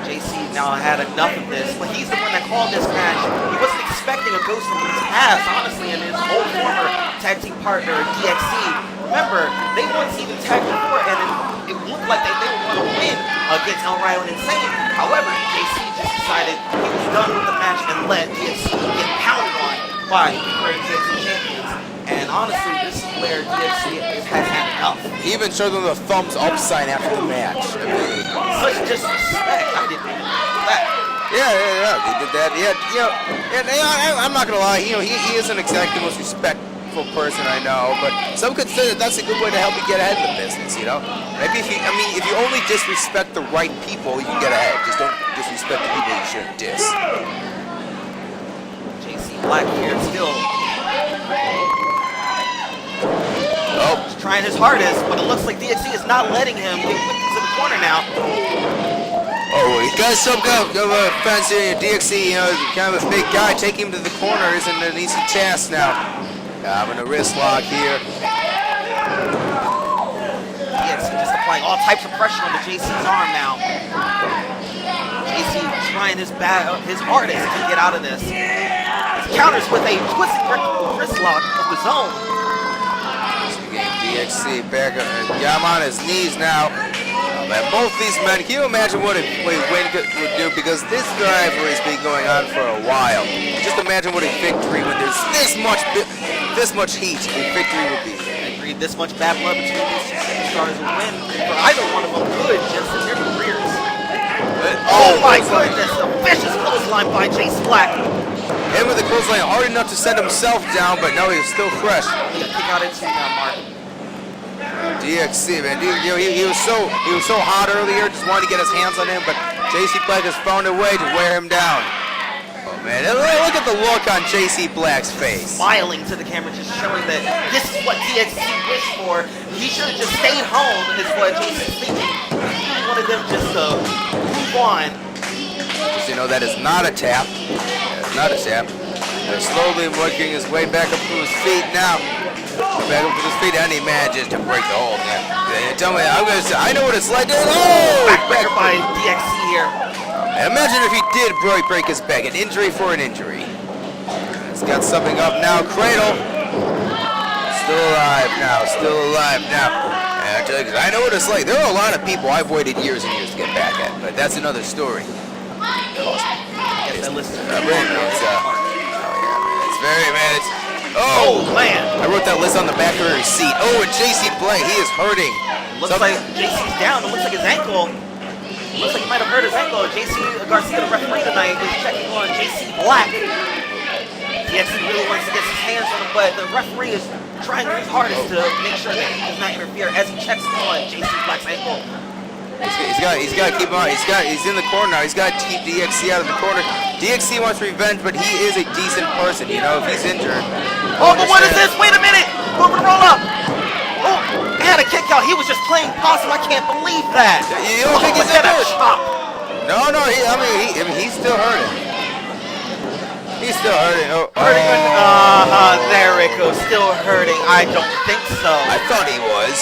JC now had enough of this, but he's the one that called this match. He wasn't expecting a ghost from his past, honestly, and his old former tag team partner, DXC. Remember, they once even tagged before, and it looked like they were going to win against Ryo and Insane. However, JC just decided he was done with the match and let DXC get pounded on by the current tag team champions. And honestly, this is where DXC has had enough. He even showed them the thumbs up sign after the match. Such disrespect. I didn't even know that. Yeah, he did that. Yeah, I'm not gonna lie. He isn't exactly the most respectful person I know, but some could say that that's a good way to help you get ahead in the business. You know, maybe if you only disrespect the right people, you can get ahead. Just don't disrespect the people you shouldn't diss. JC Black here still. Oh, he's trying his hardest, but it looks like DXC is not letting him get into the corner now. Oh, he got some kind of fence here. DXC, kind of a big guy. Taking him to the corner isn't an easy task now. Having a wrist lock here. DXC just applying all types of pressure on the JC's arm now. JC trying his hardest to get out of this. He counters with a twisted wrist lock of his own. DXC back up and got him on his knees now. Man, both these men, can you imagine what a win would do? Because this rivalry has been going on for a while. Just imagine what a victory when there's this much heat, a victory would be. I agree, this much bad blood between these two superstars would win for either one of them good just in their careers. Oh my goodness, a vicious clothesline by JC Black. Him with the clothesline hard enough to send himself down, but no, he's still fresh. He got kicked out into now, Mark. DXC, man, he was so hot earlier, just wanted to get his hands on him, but JC Black has found a way to wear him down. Oh man, look at the look on JC Black's face. Smiling to the camera, just showing that this is what DXC wished for. He should have just stayed home, is what JC's thinking. He wanted them just to move on. Just that is not a tap. It's not a tap. They're slowly working his way back up to his feet now. Back up to his feet, and he manages to break the hold. Tell me, I know what it's like. Oh! Backbreaker by DXC here. Imagine if he did break his back. An injury for an injury. He's got something up now. Cradle. Still alive now. And I tell you, I know what it's like. There are a lot of people I've waited years and years to get back at, but that's another story. It's very, man. Oh, man. I wrote that list on the back of her receipt. Oh, and JC Black, he is hurting. Looks like JC's down. It looks like his ankle. Looks like he might have hurt his ankle. JC Garcia, the referee tonight, is checking on JC Black. DXC really wants to get his hands on him, but the referee is trying his hardest to make sure that he does not interfere as he checks on JC Black's ankle. He's got to keep him on. He's in the corner now. He's got to keep DXC out of the corner. DXC wants revenge, but he is a decent person. You know, if he's injured. Oh, but what is this? Wait a minute! Moving roll up. Oh, and a kick out. He was just playing possum. I can't believe that. You don't think he's a chop? No. He's still hurting. He's still hurting. Hurting. There it goes. Still hurting. I don't think so. I thought he was.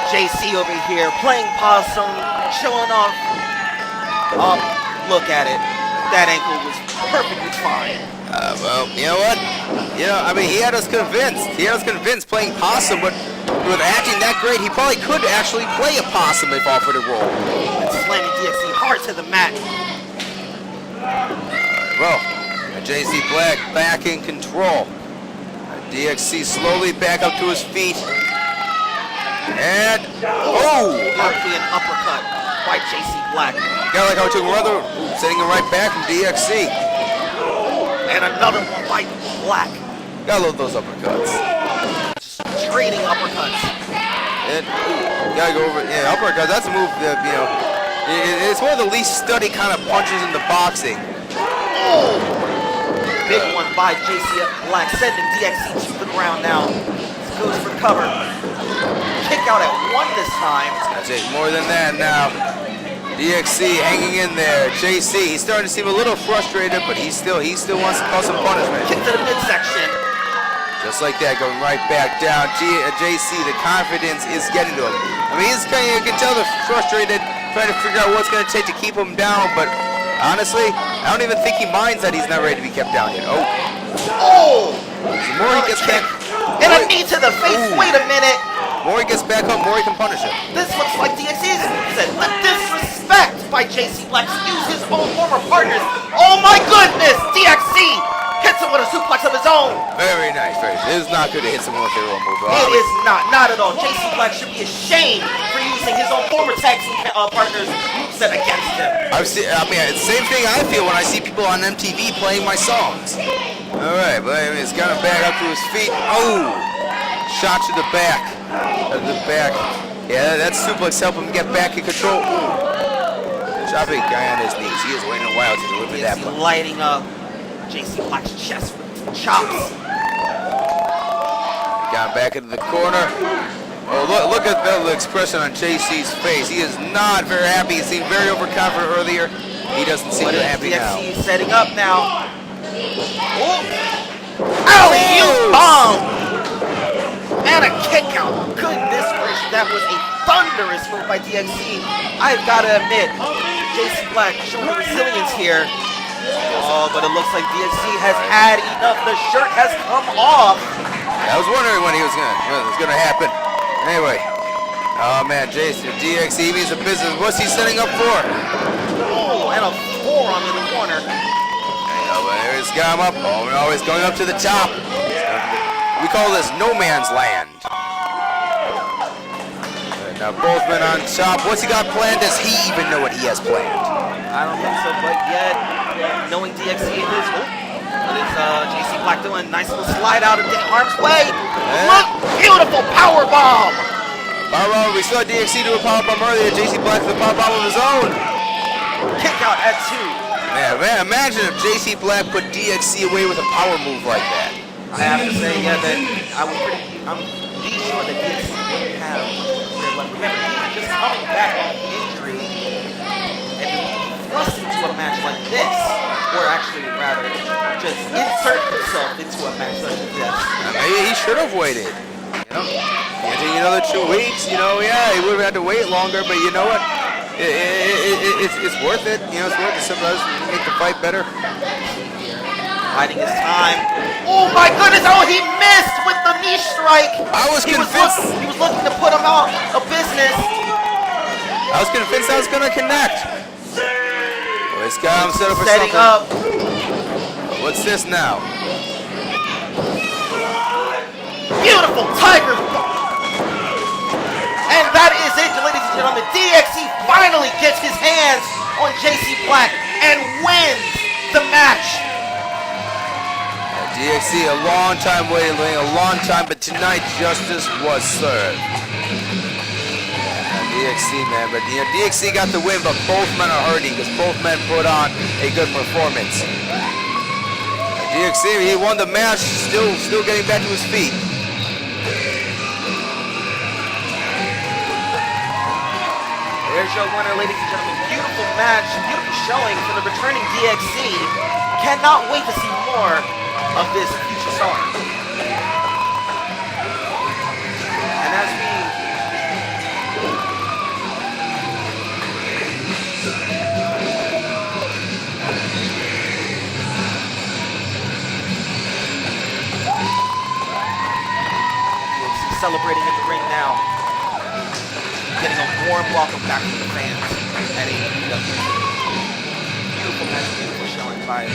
JC over here playing possum, chilling off. Look at it. That ankle was perfectly fine. Well, you know what? He had us convinced. Playing possum, but with acting that great, he probably could actually play a possum if offered a role. Slamming DXC hard to the mat. Well, JC Black back in control. DXC slowly back up to his feet. And, European uppercut by JC Black. Got like how he took another, sending him right back from DXC. And another one by Black. Gotta love those uppercuts. Trading uppercuts. And, gotta go over, uppercuts, that's a move that, it's one of the least studied kind of punches in the boxing. Oh! Big one by JC Black, sending DXC to the ground now. Goes for cover. Kick out at one this time. That's it, more than that now. DXC hanging in there. JC, he's starting to seem a little frustrated, but he still wants to cause some punishment. Kick to the midsection. Just like that, going right back down. JC, the confidence is getting to him. You can tell they're frustrated, trying to figure out what's going to take to keep him down, but honestly, I don't even think he minds that he's not ready to be kept down yet. Oh! The more he gets back... And a knee to the face. Wait a minute. The more he gets back up, the more he can punish him. This looks like DXC said, "Let disrespect" by JC Black. Use his own former partners. Oh my goodness! DXC hits him with a suplex of his own. Very nice, very nice. It is not good to hit someone with their own move. It is not at all. JC Black should be ashamed for using his own former tag team partners' moveset against him. It's the same thing I feel when I see people on MTV playing my songs. All right, but it's got him back up to his feet. Oh, shot to the back. Yeah, that suplex helped him get back in control. Chopping guy on his knees. He is waiting a while to deliver that. He's lighting up JC Black's chest with chops. Got back into the corner. Oh, look at the expression on JC's face. He is not very happy. He seemed very overconfident earlier. He doesn't seem very happy now. DXC setting up now. Alley-oop bomb! And a kick out. Goodness gracious, that was a thunderous move by DXC. I've got to admit, JC Black showing resilience here. Oh, but it looks like DXC has had enough. The shirt has come off. I was wondering when it was gonna happen. Anyway, oh man, DXC means the business. What's he setting up for? Oh, and a forearm in the corner. He's got him up. Oh no, he's going up to the top. We call this no man's land. Now both men on top. What's he got planned? Does he even know what he has planned? I don't think so, but yet, knowing DXC is, JC Black doing a nice little slide out of harm's way. Look, beautiful power bomb. We saw DXC do a power bomb earlier. JC Black did a power bomb of his own. Kick out at 2. Man, imagine if JC Black put DXC away with a power move like that. I have to say, that I'm pretty sure that DXC wouldn't have. Remember, just coming back off injury and thrust into a match like this, or actually rather, just insert himself into a match such as this. He should have waited. Can't take another 2 weeks. He would have had to wait longer, but you know what? It's worth it. It's worth it. Sometimes make the fight better. Biding his time. Oh my goodness! Oh, he missed with the knee strike. I was convinced. He was looking to put him out of business. I was convinced I was going to connect. This guy I'm set up for setting something. Up. What's this now? Beautiful tiger. And that is it, ladies and gentlemen. DXC finally gets his hands on JC Black and wins the match. DXC, a long time waiting, a long time, but tonight justice was served. DXC, man, but DXC got the win, but both men are hurting because both men put on a good performance. DXC, he won the match, still getting back to his feet. There's your winner, ladies and gentlemen. Beautiful match, beautiful showing for the returning DXC. Cannot wait to see more of this future star. And as we celebrating in the ring now, getting a warm welcome back from the fans at AEW. Beautiful match, beautiful showing by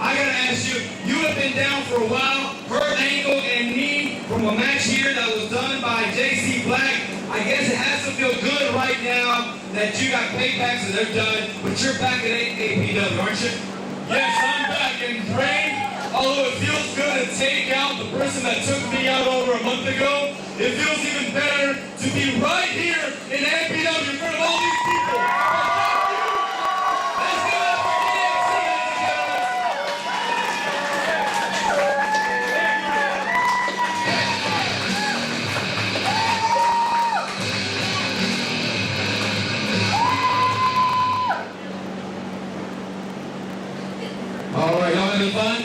I gotta ask you, you have been down for a while, hurt ankle and knee from a match here that was done by JC Black. I guess it has to feel good right now that you got paybacks and they're done, but you're back at APW, aren't you? Yes, I'm back, and Brain, although it feels good to take out the person that took me out over a month ago, it feels even better to be right here in APW in front of all these people. All right, y'all having fun?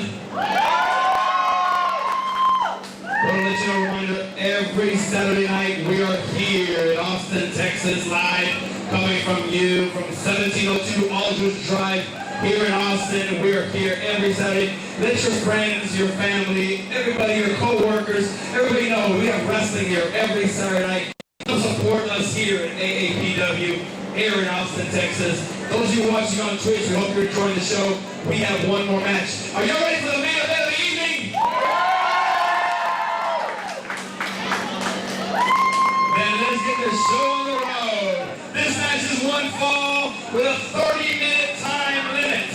Want to let you know, reminder, every Saturday night we are here in Austin, Texas, live, coming from you from 1702 Aldridge Drive here in Austin. We are here every Saturday. Let your friends, your family, everybody, your co-workers, everybody know we have wrestling here every Saturday night. Come support us here at AAPW here in Austin, Texas. Those of you watching on Twitch, we hope you're enjoying the show. We have one more match. Are y'all ready for the main event of the evening? Then let's get the show on the road. This match is one fall with a 30-minute time limit.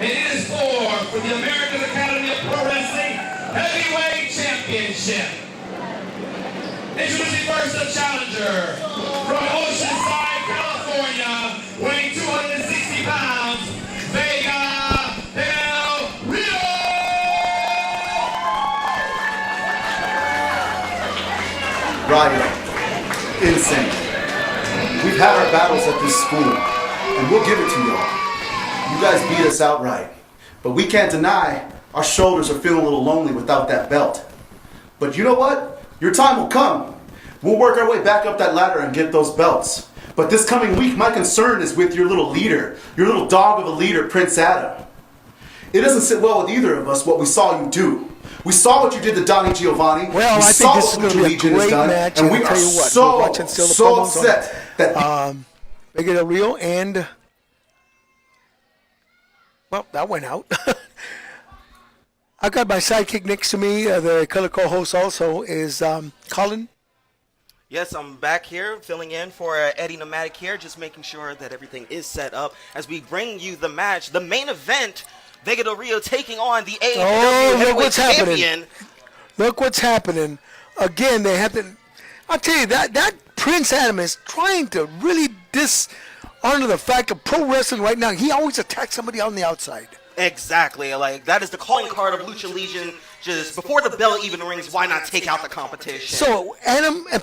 It is for the American Academy of Pro Wrestling Heavyweight Championship. Introducing first the challenger from Oceanside, California, weighing 260 pounds, Vega Del Rio! Ryo, insane. We've had our battles at this school, and we'll give it to y'all. You guys beat us outright, but we can't deny our shoulders are feeling a little lonely without that belt. But you know what? Your time will come. We'll work our way back up that ladder and get those belts. But this coming week, my concern is with your little leader, your little dog of a leader, Prince Adam. It doesn't sit well with either of us what we saw you do. We saw what you did to Donnie Giovanni. Well, we I saw think this is what going to be a Legion has great done, match. and we I'll are tell you what, so, we're watching still the so promos upset that Vega Del Rio and well, that went out. I got my sidekick next to me. The color co-host also is Colin. Yes, I'm back here filling in for Eddie Nomadic here, just making sure that everything is set up as we bring you the match, the main event. Vega Del Rio taking on the AEW Heavyweight Champion. Look what's happening. Again, they have to. I'll tell you that Prince Adam is trying to really dishonor the fact of pro wrestling right now. He always attacks somebody on the outside. Exactly. Like, that is the calling card of Lucha Legion. Just before the bell even rings, why not take out the competition? So,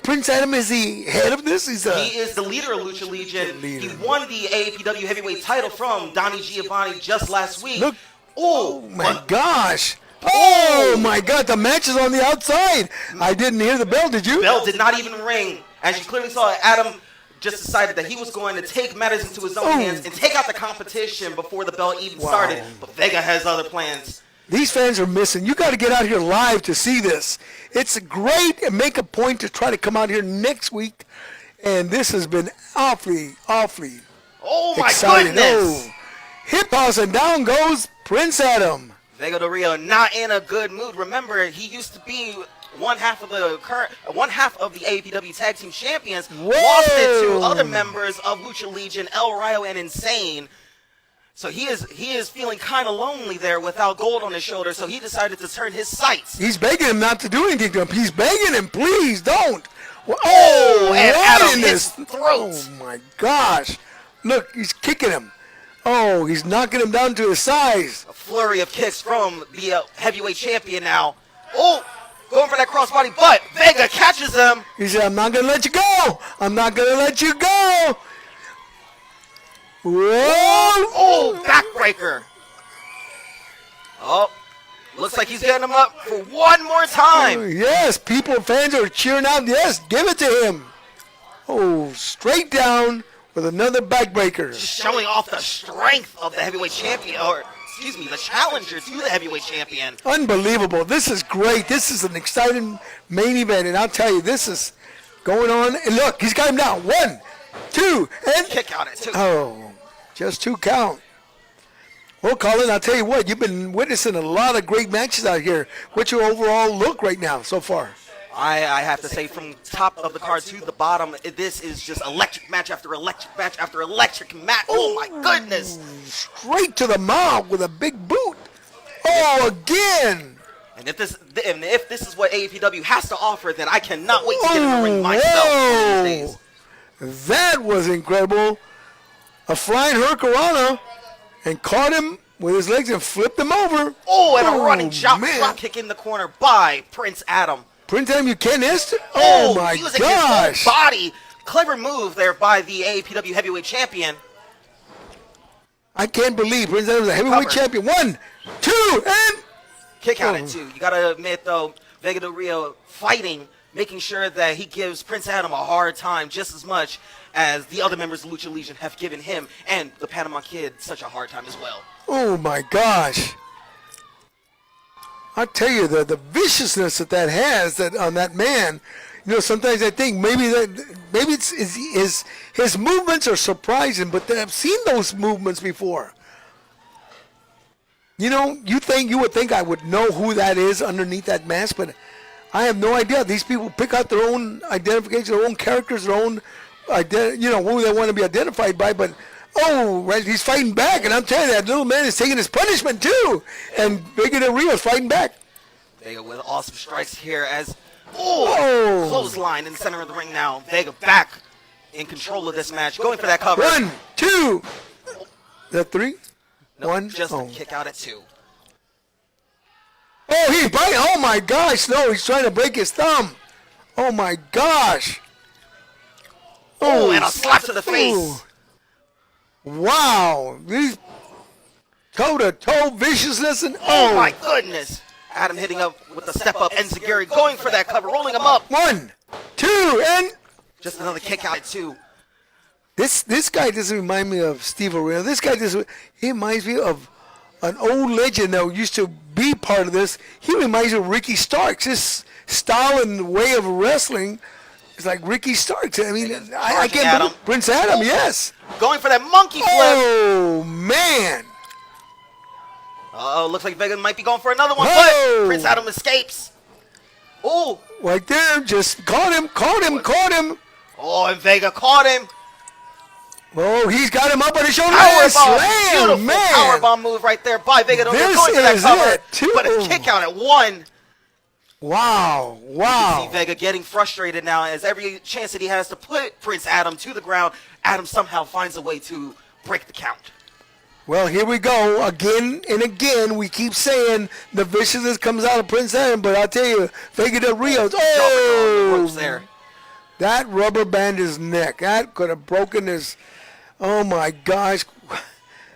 Prince Adam is the head of this? He is the leader of Lucha Legion. He won the AAPW heavyweight title from Donnie Giovanni just last week. Look. Oh, my gosh. Oh, my God. The match is on the outside. I didn't hear the bell. Did you? Bell did not even ring. As you clearly saw, Adam just decided that he was going to take matters into his own hands and take out the competition before the bell even started. But Vega has other plans. These fans are missing. You got to get out here live to see this. It's great, and make a point to try to come out here next week. And this has been awfully Oh my exciting. goodness! Oh, hip toss, and down goes Prince Adam. Vega Del Rio not in a good mood. Remember, he used to be one half of the AAPW Tag Team Champions. Whoa. Lost it to other members of Lucha Legion, El Rayo and Insane. So he is feeling kind of lonely there without gold on his shoulder. So he decided to turn his sights. He's begging him not to do anything to him. He's begging him, please don't. Oh, and right Adam in his his throat. Oh my gosh! Look, he's kicking him. Oh, he's knocking him down to his size. A flurry of kicks from the heavyweight champion now. Oh, going for that crossbody, but Vega catches him. He said, "I'm not gonna let you go. I'm not gonna let you go." Whoa! Oh, backbreaker. Oh, looks like he's getting him up for one more time. Yes, fans are cheering out. Yes, give it to him. Oh, straight down with another backbreaker. Just showing off the strength of the heavyweight champion, or excuse me, the challenger to the heavyweight champion. Unbelievable. This is great. This is an exciting main event, and I'll tell you, this is going on. And look, he's got him down. 1, 2, and kick out at 2. Oh, just 2 count. Well, Colin, I'll tell you what, you've been witnessing a lot of great matches out here. What's your overall look right now so far? I have to say, from top of the card to the bottom, this is just electric match after electric match after electric match. Oh my goodness! Straight to the mouth with a big boot. Oh, again! And if this is what AAPW has to offer, then I cannot wait to get in the ring myself one of these days. That was incredible. A flying hurricanrana, and caught him with his legs and flipped him over. Oh, and a running drop kick in the corner by Prince Adam. Prince Adam, you can't miss it? Oh my using gosh! his whole body. Clever move there by the AAPW heavyweight champion. I can't believe Prince Adam's a heavyweight champion. 1, 2, and kick out at 2. You gotta admit though, Vega Del Rio fighting, making sure that he gives Prince Adam a hard time just as much as the other members of Lucha Legion have given him and the Panama Kid such a hard time as well. Oh my gosh! I tell you, the viciousness that has on that man. You know, sometimes I think maybe it's his movements are surprising, but I've seen those movements before. You know, you would think I would know who that is underneath that mask, but I have no idea. These people pick out their own identification, their own characters, their own who they want to be identified by, but. Oh, right, he's fighting back, and I'm telling you, that little man is taking his punishment too. And Vega Del Rio is fighting back. Vega with awesome strikes here as, clothesline in the center of the ring now. Vega back in control of this match, going for that cover. 1, 2, is that 3? No, 1, just a kick out at 2. Oh, he's biting. Oh my gosh, no, he's trying to break his thumb. Oh my gosh. Oh, and a slap to the face. Wow, these toe-to-toe viciousness and oh my goodness! Adam hitting up with the step up, Enziguri going for that cover, rolling him up. 1, 2, and just another kick out at 2. This guy doesn't remind me of Steve Arena. This guy he reminds me of an old legend that used to be part of this. He reminds me of Ricky Starks. His style and way of wrestling. It's like Ricky Starks. I mean, I can't believe Prince Adam, yes. Going for that monkey flip. Oh, man. Looks like Vega might be going for another one, but Prince Adam escapes. Oh. Right there, just caught him. Oh, and Vega caught him. Oh, he's got him up on his shoulder. Powerbomb, beautiful powerbomb move right there by Vega. Going for that cover, but a kick out at 1. Wow. You can see Vega getting frustrated now as every chance that he has to put Prince Adam to the ground, Adam somehow finds a way to break the count. Well, here we go. Again and again, we keep saying the viciousness comes out of Prince Adam, but I'll tell you, Vega Del Rio, there. That rubber band his neck. That could have broken his, oh my gosh.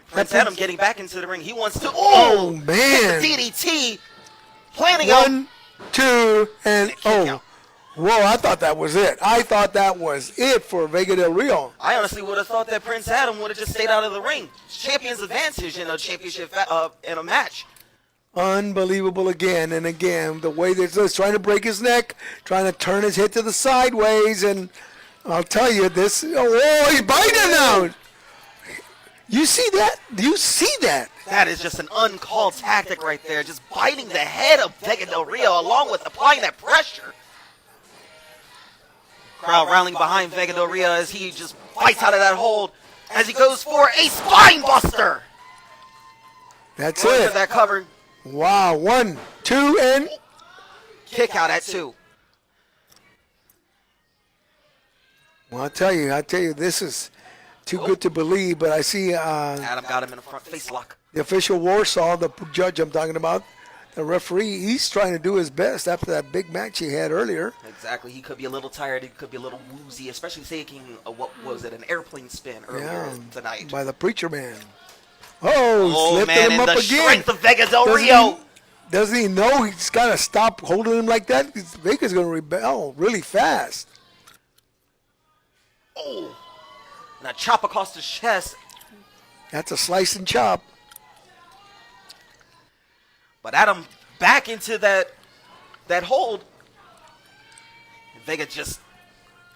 Prince Adam getting back into the ring. He wants to, oh man. Hit the DDT. Planning 1, 2, and whoa, I thought that was it. I thought that was it for Vega Del Rio. I honestly would have thought that Prince Adam would have just stayed out of the ring. Champion's advantage in a championship in a match. Unbelievable again and again. The way that he's trying to break his neck, trying to turn his head to the sideways, and I'll tell you this. Oh, he's biting now. You see that? Do you see that? That is just an uncalled tactic right there. Just biting the head of Vega Del Rio along with applying that pressure. Crowd rallying behind Vega Del Rio as he just fights out of that hold as he goes for a spine buster. That's Going it. for that cover. Wow, 1, 2, and kick out at 2. Well, I tell you, this is too good to believe. But I see Adam got him in the front face lock. the official Warsaw, the judge I'm talking about, the referee. He's trying to do his best after that big match he had earlier. Exactly. He could be a little tired. He could be a little woozy, especially taking what was it, an airplane spin earlier tonight. By the preacher man. Oh, lifting man, him and up the again. strength of Vega Del Rio. Doesn't he know he's got to stop holding him like that? Vega's going to rebel really fast. Oh, now chop across the chest. That's a slice and chop. But Adam back into that hold. Vega just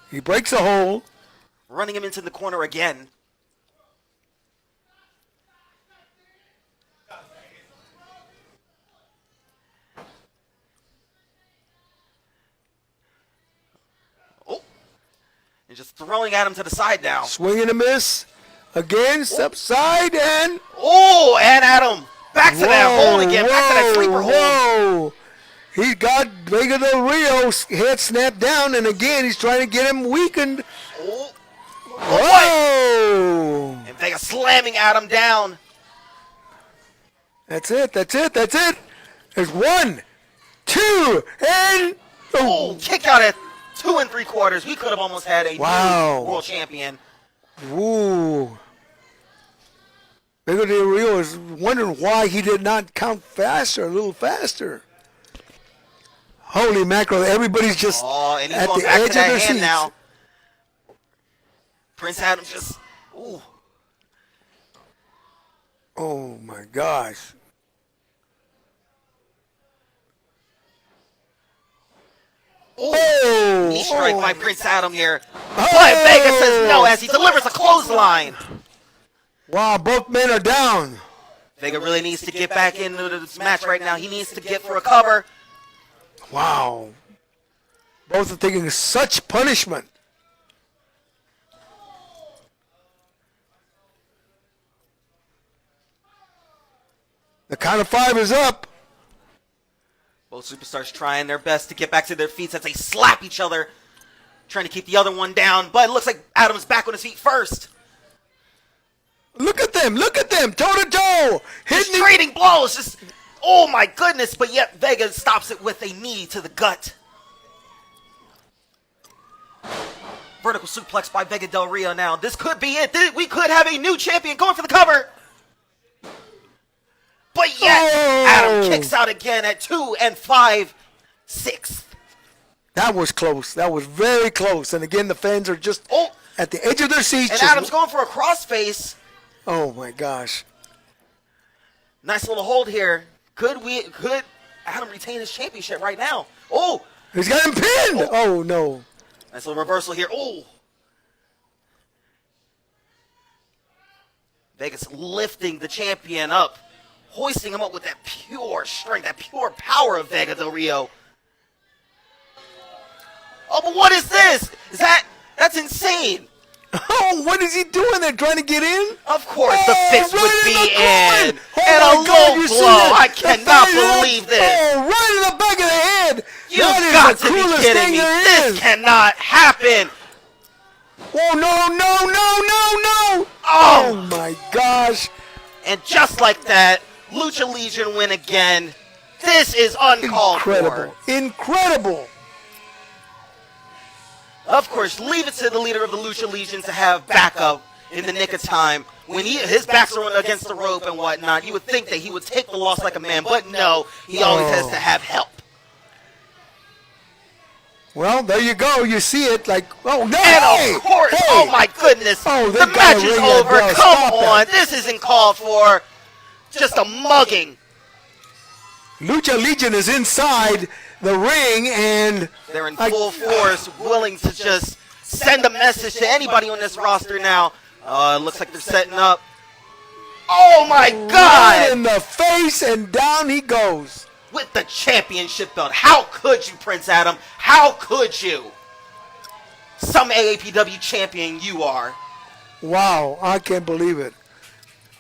He breaks a hole. running him into the corner again. And just throwing Adam to the side now. Swing and a miss. Again, step side and... Oh, and Adam back to that hole again. Back to that sleeper hold. Whoa. He got Vega Del Rio's head snapped down, and again, he's trying to get him weakened. Whoa. And Vega slamming Adam down. That's it. There's 1, 2, and... Oh, kick out at 2 3/4. We could have almost had a new world champion. Ooh. Vega Del Rio is wondering why he did not count faster, a little faster. Holy mackerel, everybody's just and he's at going the back edge to of that their hand seats. now. Prince Adam just, ooh. Oh my gosh. Oh, knee strike by Prince Adam here. But Vega says no as he delivers a clothesline. Wow, both men are down. Vega really needs to get back into this match right now. He needs to get for a cover. Wow. Both are taking such punishment. The count of 5 is up. Both superstars trying their best to get back to their feet as they slap each other, trying to keep the other one down. But it looks like Adam's back on his feet first. Look at them, toe to toe. Just trading blows, just, oh my goodness. But yet Vega stops it with a knee to the gut. Vertical suplex by Vega Del Rio now. This could be it. We could have a new champion going for the cover. But yet, Adam kicks out again at 2 5/6. That was close. That was very close. And again, the fans are just at the edge of their seats. And just Adam's going for a crossface. Oh my gosh. Nice little hold here. Could Adam retain his championship right now? Oh! He's got him pinned! Oh no. Nice little reversal here. Oh! Vegas lifting the champion up. Hoisting him up with that pure strength, that pure power of Vega Del Rio. Oh, but what is this? That's insane. Oh, what is he doing there? Trying to get in? Of course, the fix would be in. Oh And a low blow. I cannot believe this. Oh, right in the back of the head. You've That is got the to be coolest kidding thing me. there This is. cannot happen. Oh, no. Oh my gosh. And just like that, Lucha Legion win again. This is uncalled for. Incredible. Of course, leave it to the leader of the Lucha Legion to have backup in the nick of time. When his back's are against the rope and whatnot, you would think that he would take the loss like a man, but no, he always has to have help. Well, there you go. You see it like, oh, no. And of course, oh my goodness, the match is over. Come on, this isn't called for. Just a mugging. Lucha Legion is inside the ring, and they're in full force, willing to just send a message to anybody on this roster now. It looks like they're setting up. Oh my God! Right in the face, and down he goes. With the championship belt. How could you, Prince Adam? How could you? Some AAPW champion you are. Wow, I can't believe it.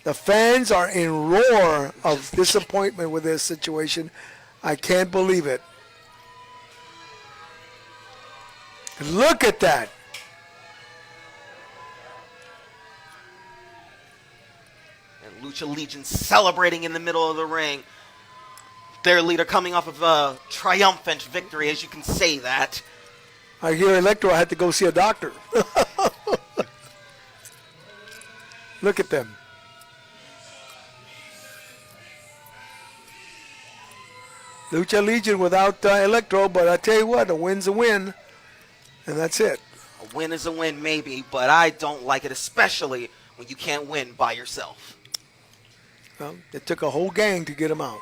The fans are in roar of disappointment with this situation. I can't believe it. Look at that. And Lucha Legion celebrating in the middle of the ring. Their leader coming off of a triumphant victory, as you can say that. I hear Electro had to go see a doctor. Look at them. Lucha Legion without Electro, but I tell you what, a win's a win, and that's it. A win is a win, maybe, but I don't like it, especially when you can't win by yourself. Well, it took a whole gang to get him out.